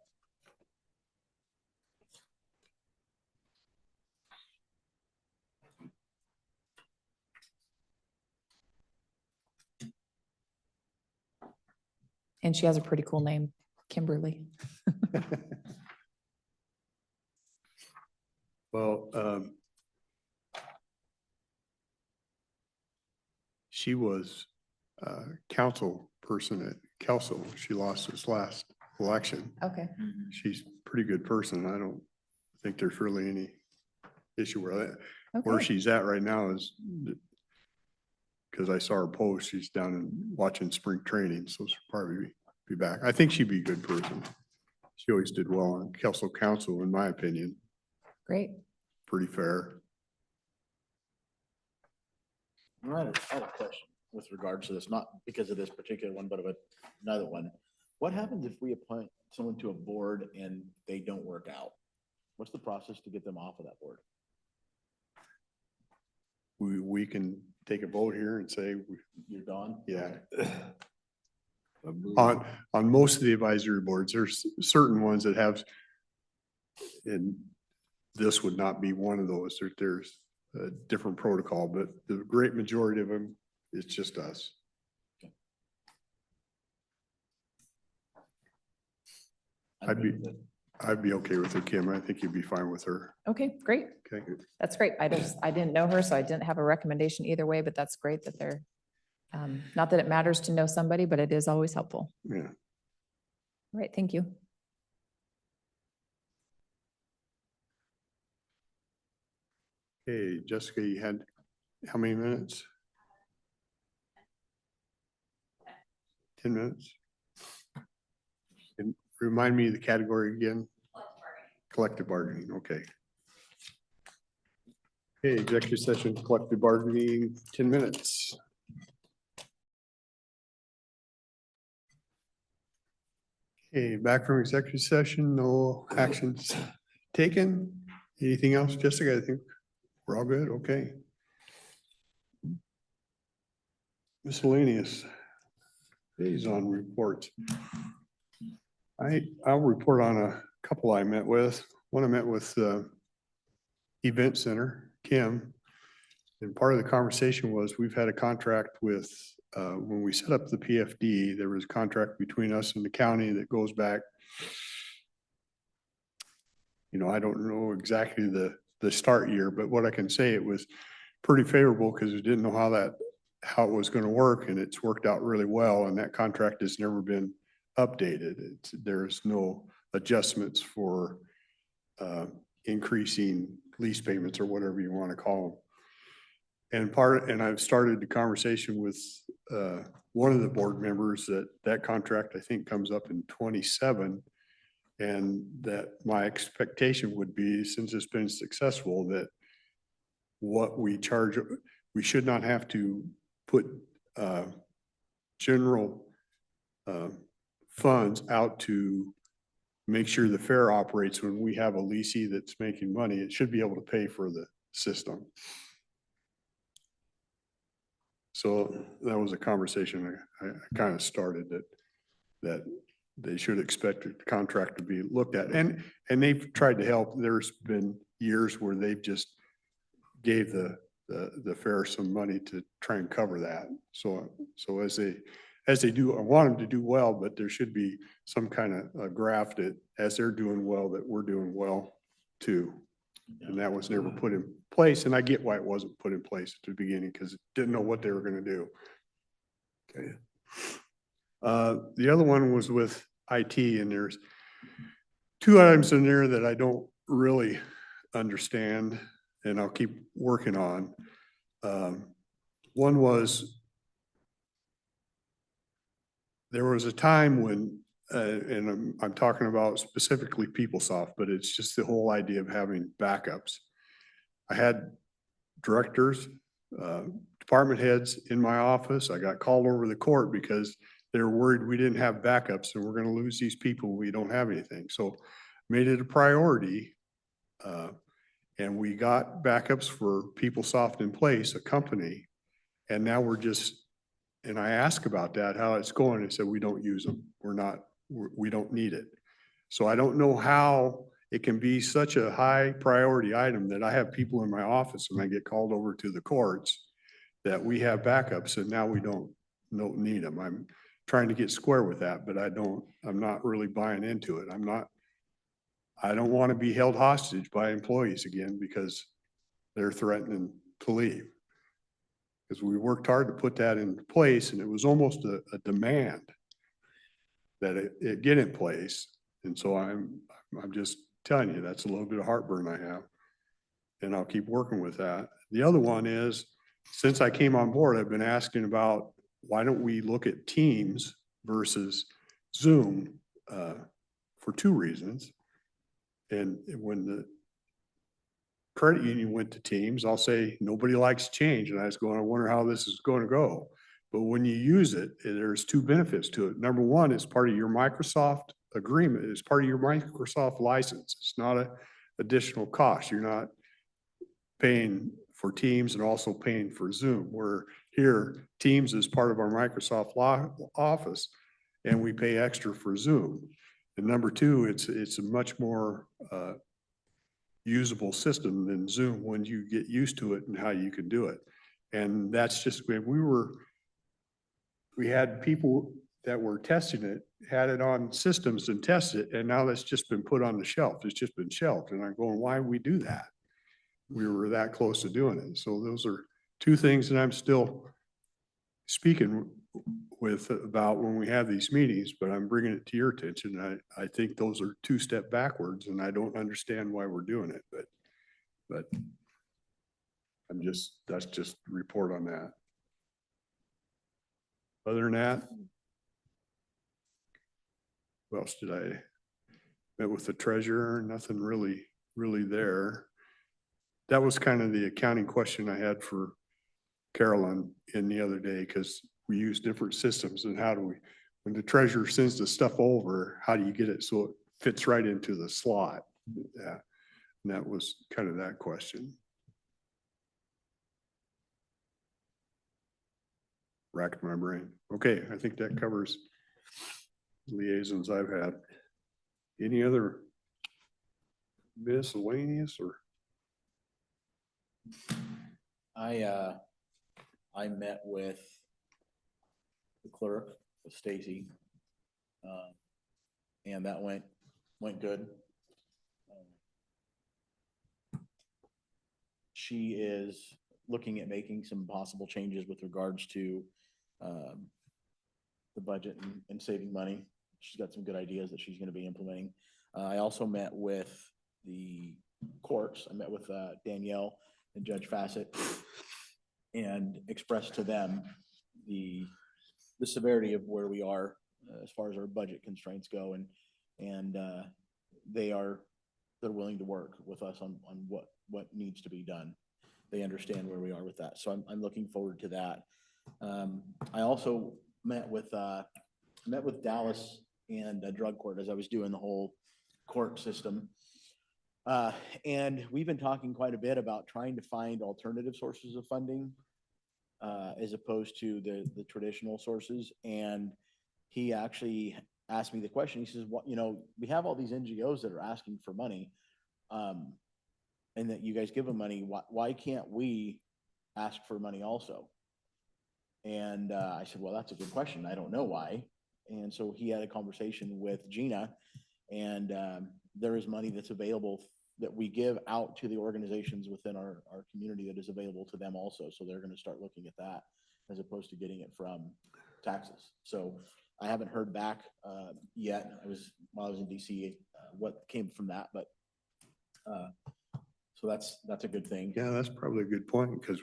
And she has a pretty cool name, Kimberly. Well, she was a council person at Kelso. She lost this last election. Okay. She's a pretty good person. I don't think there's really any issue with that. Where Okay. she's at right now is because I saw her post, she's down and watching spring training, so she'll probably be back. I think she'd be a good person. She always did well on Kelso Council, in my opinion. Great. Pretty fair. I had a question with regards to this, not because of this particular one, but of another one. What happens if we appoint someone to a board and they don't work out? What's the process to get them off of that board? We can take a vote here and say, You're gone? yeah. on most of the advisory boards, there's certain ones that have, and this would not be one of those. There's a different protocol, but the great majority of them, it's just us. I'd be okay with it, Kim. I think you'd be fine with her. Okay, great. Okay. That's great. I didn't know her, so I didn't have a recommendation either way, but that's great that they're, not that it matters to know somebody, but it is always helpful. Yeah. All right, thank you. Hey, Jessica, you had how many minutes? 10 minutes? And remind me of the category again? Collective bargaining, okay. Okay, executive session, collective bargaining, 10 minutes. Okay, back from executive session, no actions taken. Anything else, Jessica? I think we're all good, okay. Miscellaneous liaison reports. I'll report on a couple I met with. One I met with Event Center, Kim. And part of the conversation was we've had a contract with, when we set up the PFD, there was a contract between us and the county that goes back. You know, I don't know exactly the start year, but what I can say, it was pretty favorable because we didn't know how it was going to work, and it's worked out really well. And that contract has never been updated. There's no adjustments for increasing lease payments or whatever you want to call them. And I've started the conversation with one of the board members that contract I think comes up in 27. And that my expectation would be, since it's been successful, that what we charge, we should not have to put general funds out to make sure the fair operates. When we have a leasee that's making money, it should be able to pay for the system. So that was a conversation I kind of started that they should expect the contract to be looked at. And they've tried to help. There's been years where they've just gave the fair some money to try and cover that. So as they do, I want them to do well, but there should be some kind of a graph that as they're doing well, that we're doing well too. And that was never put in place. And I get why it wasn't put in place at the beginning, because it didn't know what they were going to do. Okay. The other one was with IT, and there's two items in there that I don't really understand, and I'll keep working on. One was, there was a time when, and I'm talking about specifically PeopleSoft, but it's just the whole idea of having backups. I had directors, department heads in my office. I got called over to the court because they were worried we didn't have backups and we're going to lose these people. We don't have anything. So made it a priority. And we got backups for PeopleSoft in place, a company. And now we're just, and I asked about that, how it's going. They said, we don't use them. We don't need it. So I don't know how it can be such a high priority item that I have people in my office and I get called over to the courts that we have backups and now we don't need them. I'm trying to get square with that, but I'm not really buying into it. I don't want to be held hostage by employees again because they're threatening to leave. Because we worked hard to put that in place, and it was almost a demand that it get in place. And so I'm just telling you, that's a little bit of heartburn I have, and I'll keep working with that. The other one is, since I came on board, I've been asking about, why don't we look at Teams versus Zoom for two reasons. And when the credit union went to Teams, I'll say, nobody likes change. And I was going, I wonder how this is going to go. But when you use it, there's two benefits to it. Number one, it's part of your Microsoft agreement. It's part of your Microsoft license. It's not an additional cost. You're not paying for Teams and also paying for Zoom. Where here, Teams is part of our Microsoft Office. and we pay extra for Zoom. And number two, it's a much more usable system than Zoom when you get used to it and how you can do it. And that's just, when we had people that were testing it, had it on systems and tested it, and now that's just been put on the shelf. It's just been shelved. And I'm going, why would we do that? We were that close to doing it. So those are two things that I'm still speaking with about when we have these meetings, but I'm bringing it to your attention. I think those are two step backwards, and I don't understand why we're doing it, but that's just a report on that. Other than that, what else did I met with the treasurer? Nothing really there. That was kind of the accounting question I had for Carolyn in the other day, because we use different systems, and how do we, when the treasurer sends the stuff over, how do you get it so it fits right into the slot? Yeah. And that was kind of that question. Racked my brain. Okay, I think that covers liaisons I've had. Any other miscellaneous or? I met with the clerk, with Stacy, and that went good. She is looking at making some possible changes with regards to the budget and saving money. She's got some good ideas that she's going to be implementing. I also met with the courts. I met with Danielle and Judge Fassett and expressed to them the severity of where we are as far as our budget constraints go, and they're willing to work with us on what needs to be done. They understand where we are with that, so I'm looking forward to that. I also met with Dallas and drug court as I was doing the whole court system. And we've been talking quite a bit about trying to find alternative sources of funding as opposed to the traditional sources. And he actually asked me the question. He says, "What, we have all these NGOs that are asking for money, and that you guys give them money. Why can't we ask for money also?" And I said, "Well, that's a good question. I don't know why." And so he had a conversation with Gina, and there is money that's available that we give out to the organizations within our community that is available to them also. So they're going to start looking at that as opposed to getting it from taxes. So I haven't heard back yet. While I was in DC, what came from that, but so that's a good thing. Yeah, that's probably a good point, because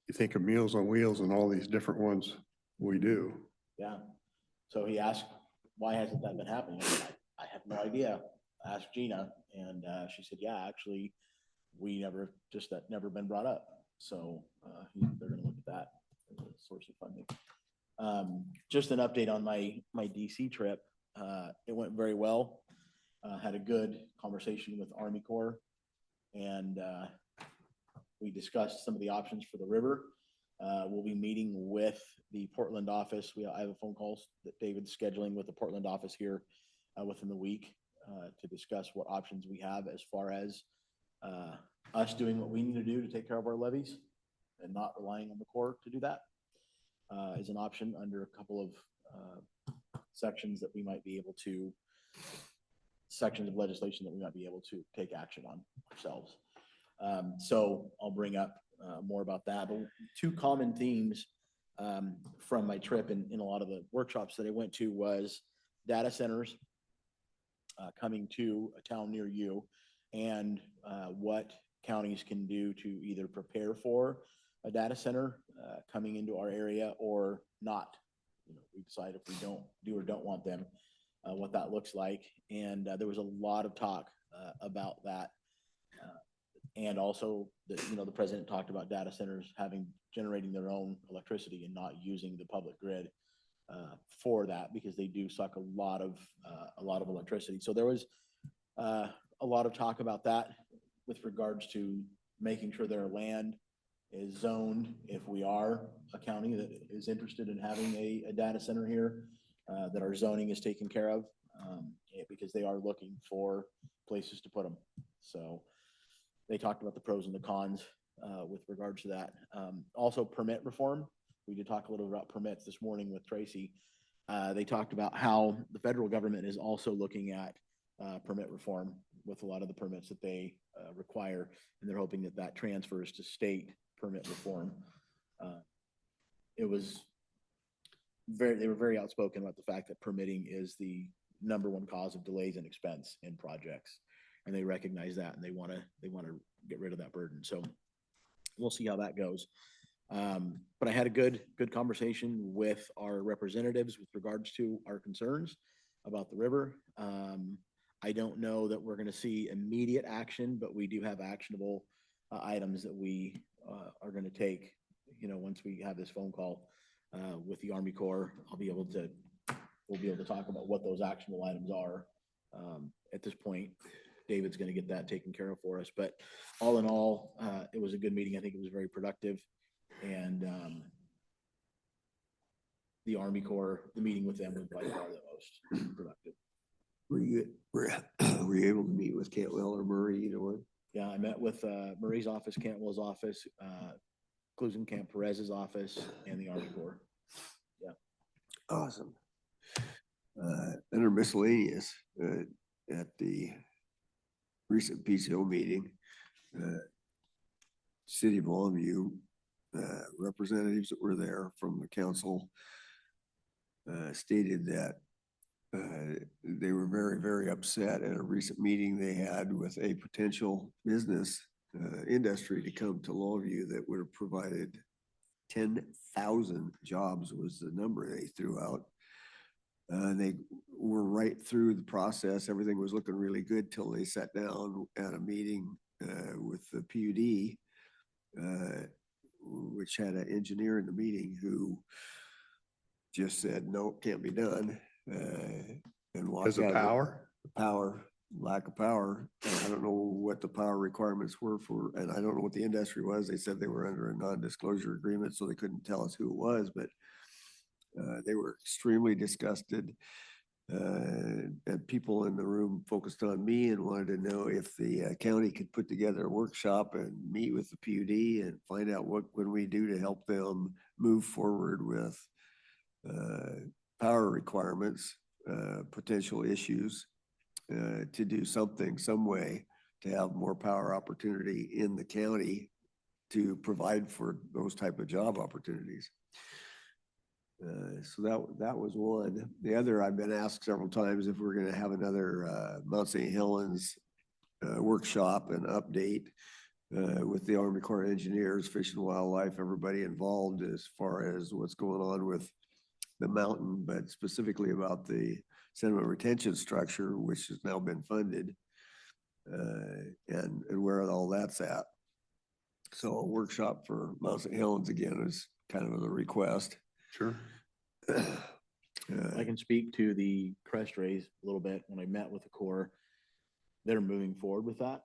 you think of Meals on Wheels and all these different ones we do. Yeah. So he asked, why hasn't that been happening? I have no idea. I asked Gina, and she said, yeah, actually, that never been brought up. So they're going to look at that as a source of funding. Just an update on my DC trip. It went very well. Had a good conversation with Army Corps, and we discussed some of the options for the river. We'll be meeting with the Portland office. I have a phone call that David's scheduling with the Portland office here within the week to discuss what options we have as far as us doing what we need to do to take care of our levees and not relying on the Corps to do that is an option under a couple of sections of legislation that we might be able to take action on ourselves. So I'll bring up more about that. But two common themes from my trip in a lot of the workshops that I went to was data centers coming to a town near you, and what counties can do to either prepare for a data center coming into our area or not. We decide if we don't want them, what that looks like. And there was a lot of talk about that. And also, the president talked about data centers generating their own electricity and not using the public grid for that, because they do suck a lot of electricity. So there was a lot of talk about that with regards to making sure their land is zoned if we are a county that is interested in having a data center here, that our zoning is taken care of, because they are looking for places to put them. So they talked about the pros and the cons with regards to that. Also permit reform. We did talk a little about permits this morning with Tracy. They talked about how the federal government is also looking at permit reform with a lot of the permits that they require, and they're hoping that that transfers to state permit reform. It was they were very outspoken about the fact that permitting is the #1 cause of delays and expense in projects, and they recognize that, and they want to get rid of that burden. So we'll see how that goes. But I had a good conversation with our representatives with regards to our concerns about the river. I don't know that we're going to see immediate action, but we do have actionable items that we are going to take, once we have this phone call with the Army Corps. We'll be able to talk about what those actionable items are. At this point, David's going to get that taken care of for us. But all in all, it was a good meeting. I think it was very productive. And the Army Corps, the meeting with them was by far the most productive. Were you able to meet with Cantwell or Murray, either one? Yeah, I met with Murray's office, Cantwell's office, Clusen Camp Perez's office, and the Army Corps. Yeah. Awesome. Under miscellaneous, at the recent PCO meeting, City of Longview representatives that were there from the council stated that they were very, very upset at a recent meeting they had with a potential business industry to come to Longview that would have provided 10,000 jobs was the number they threw out. They were right through the process. Everything was looking really good till they sat down at a meeting with the PUD, which had an engineer in the meeting who just said, nope, can't be done. And walked out. Lack of power. And I don't know what the power requirements were for, and I don't know what the industry was. They said they were under a non-disclosure agreement, so they couldn't tell us who it was, but they were extremely disgusted. And people in the room focused on me and wanted to know if the county could put together a workshop and meet with the PUD and find out what can we do to help them move forward with power requirements, potential issues, to do something, some way to have more power opportunity in the county to provide for those type of job opportunities. So that was one. The other, I've been asked several times if we're going to have another Mount St. Helens workshop and update with the Army Corps of Engineers, Fish and Wildlife, everybody involved as far as what's going on with the mountain, but specifically about the sediment retention structure, which has now been funded, and where all that's at. So a workshop for Mount St. Helens again is kind of a request. Sure. I can speak to the crest raise a little bit. When I met with the Corps, they're moving forward with that.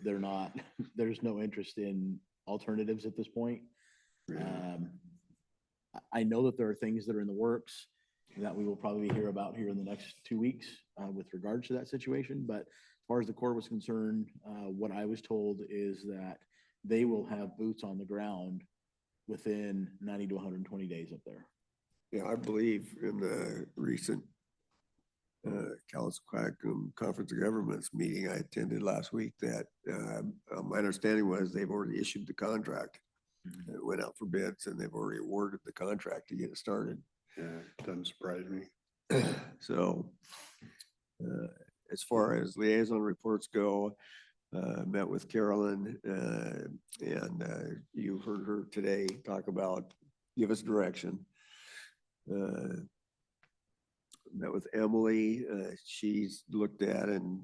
They're not, there's no interest in alternatives at this point. I know that there are things that are in the works that we will probably hear about here in the next 2 weeks with regards to that situation. But as far as the Corps was concerned, what I was told is that they will have boots on the ground within 90 to 120 days up there. Yeah, I believe in the recent Calisquacum Conference of Governments meeting I attended last week that my understanding was they've already issued the contract. It went out for bids and they've already awarded the contract to get it started. Yeah, it doesn't surprise me. So as far as liaison reports go, met with Carolyn and you heard her today talk about give us direction. Met with Emily. She's looked at and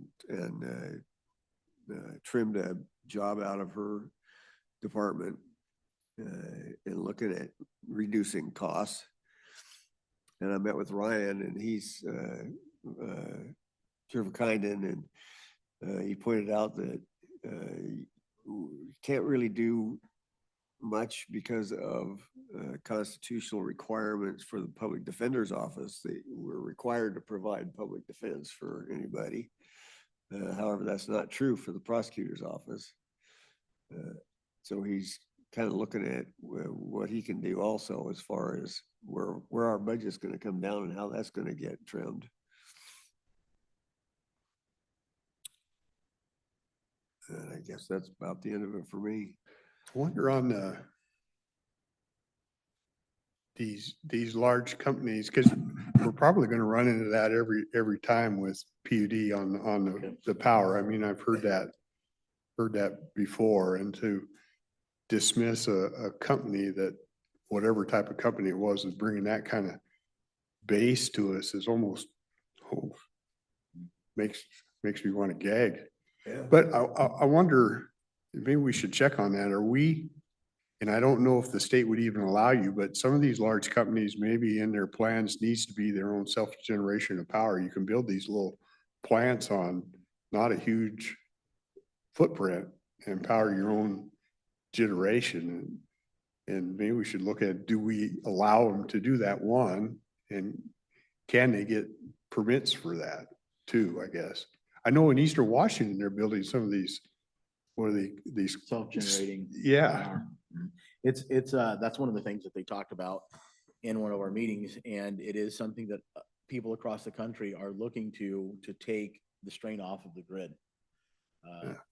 trimmed a job out of her department and looking at reducing costs. And I met with Ryan and he's Sheriff Kynan, and he pointed out that you can't really do much because of constitutional requirements for the public defender's office. They were required to provide public defense for anybody. However, that's not true for the prosecutor's office. So he's kind of looking at what he can do also as far as where our budget's going to come down and how that's going to get trimmed. And I guess that's about the end of it for me. I wonder on these large companies, because we're probably going to run into that every time with PUD on the power. I mean, I've heard that before, and to dismiss a company that whatever type of company it was is bringing that kind of base to us is almost makes me want to gag. Yeah. But I wonder, maybe we should check on that. Are we, and I don't know if the state would even allow you, but some of these large companies, maybe in their plans needs to be their own self-generation of power. You can build these little plants on not a huge footprint and power your own generation. And maybe we should look at, do we allow them to do that, one, and can they get permits for that too, I guess. I know in Eastern Washington, they're building some of these, what are these? Self-generating. Yeah. power. It's that's one of the things that they talked about in one of our meetings, and it is something that people across the country are looking to take the strain off of the grid.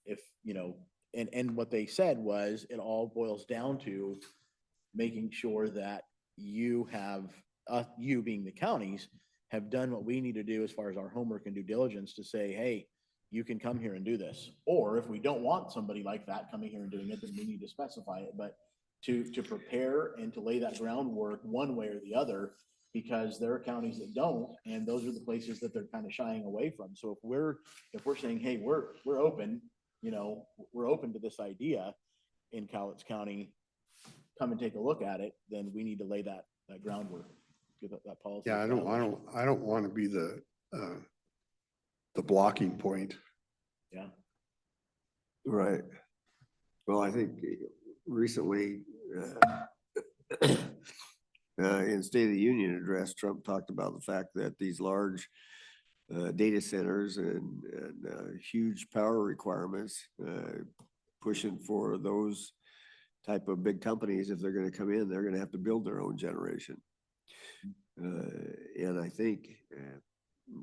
If, you know, and what they said was it all boils down to making sure that you have, you being the counties, have done what we need to do as far as our homework and due diligence to say, hey, you can come here and do this. Or if we don't want somebody like that coming here and doing it, then we need to specify it. But to prepare and to lay that groundwork one way or the other, because there are counties that don't, and those are the places that they're kind of shying away from. So if we're saying, hey, we're open, you know, we're open to this idea in Cowlitz County, come and take a look at it, then we need to lay that groundwork. Give that policy. Yeah, I don't want to be the blocking point. Yeah. Right. Well, I think recently in State of the Union address, Trump talked about the fact that these large data centers and huge power requirements, pushing for those type of big companies, if they're going to come in, they're going to have to build their own generation. And I think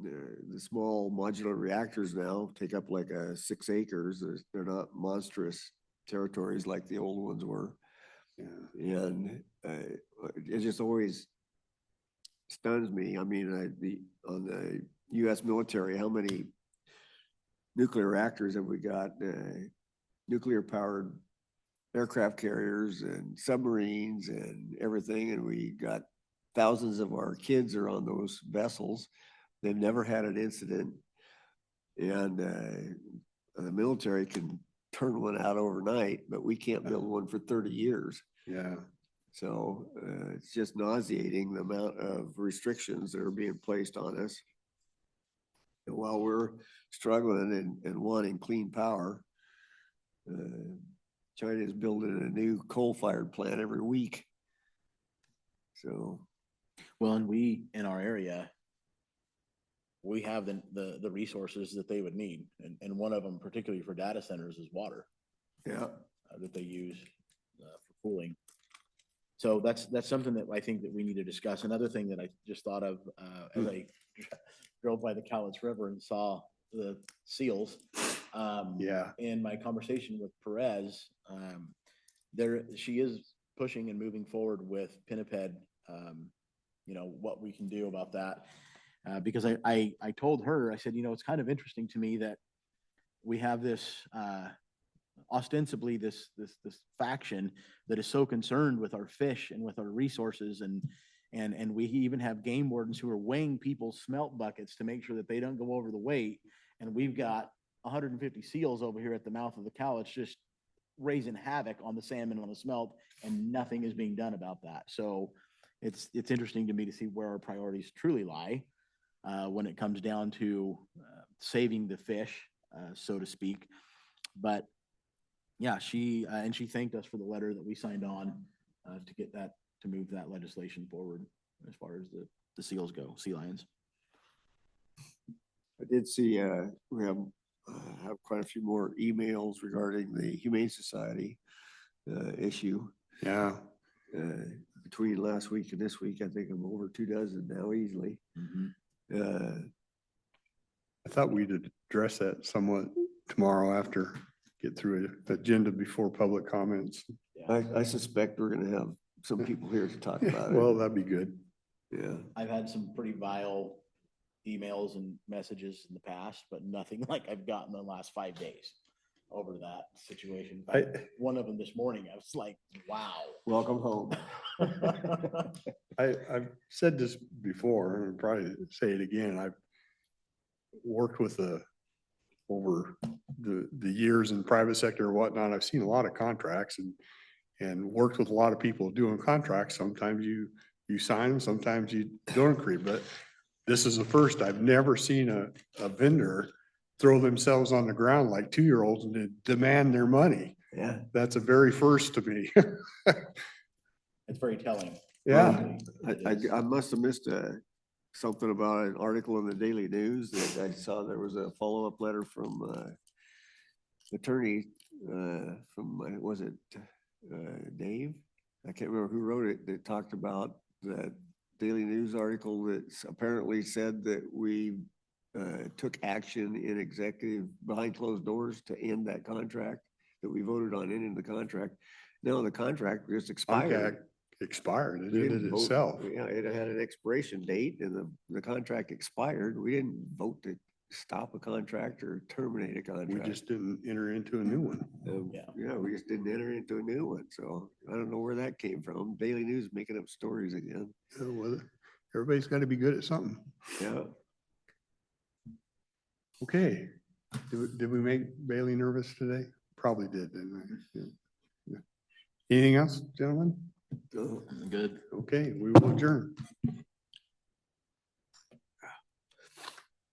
the small modular reactors now take up like 6 acres. They're not monstrous territories like the old ones were. Yeah. And it just always stuns me. I mean, on the U.S. military, how many nuclear reactors have we got? Nuclear powered aircraft carriers and submarines and everything. And we got thousands of our kids are on those vessels. They've never had an incident. And the military can turn one out overnight, but we can't build one for 30 years. Yeah. So it's just nauseating the amount of restrictions that are being placed on us. And while we're struggling and wanting clean power, China is building a new coal-fired plant every week. So. Well, and we, in our area, we have the resources that they would need. And one of them, particularly for data centers, is water. Yeah. That they use for cooling. So that's something that I think that we need to discuss. Another thing that I just thought of as I drove by the Cowlitz River and saw the seals. Yeah. In my conversation with Perez, she is pushing and moving forward with Pinniped, you know, what we can do about that. Because I told her, I said, you know, it's kind of interesting to me that we have this ostensibly this faction that is so concerned with our fish and with our resources, and we even have game wardens who are weighing people's smelt buckets to make sure that they don't go over the weight. And we've got 150 seals over here at the mouth of the Cowlitz just raising havoc on the salmon and on the smelt, and nothing is being done about that. So it's interesting to me to see where our priorities truly lie when it comes down to saving the fish, so to speak. But yeah, and she thanked us for the letter that we signed on to get that, to move that legislation forward as far as the seals go, sea lions. I did see, we have quite a few more emails regarding the Humane Society issue. Yeah. Between last week and this week, I think I'm over 24 now easily. I thought we'd address that somewhat tomorrow after get through an agenda before public comments. I suspect we're gonna have some people here to talk about it. Well, that'd be good. Yeah. I've had some pretty vile emails and messages in the past, but nothing like I've gotten in the last 5 days over that situation. One of them this morning, I was like, wow. Welcome home. I've said this before and probably say it again. I've worked with over the years in private sector or whatnot. I've seen a lot of contracts and worked with a lot of people doing contracts. Sometimes you sign them, sometimes you don't agree, but this is the first. I've never seen a vendor throw themselves on the ground like 2-year-olds and demand their money. Yeah. That's a very first to me. It's very telling. Yeah. I must have missed something about an article in the Daily News that I saw. There was a follow-up letter from attorney from, was it Dave? I can't remember who wrote it, that talked about that Daily News article that apparently said that we took action in executive behind closed doors to end that contract, that we voted on ending the contract. No, the contract just expired. Contract expired. It We did didn't it vote. itself. Yeah, it had an expiration date and the contract expired. We didn't vote to stop a contract or terminate a contract. We just didn't enter into a new one. Yeah, we just didn't enter into a new one. So I don't know where that came from. Daily News making up stories again. Well, everybody's got to be good at something. Yeah. Okay. Did we make Bailey nervous today? Probably did, didn't we? Yeah. Anything else, gentlemen? Good. Okay, we will adjourn.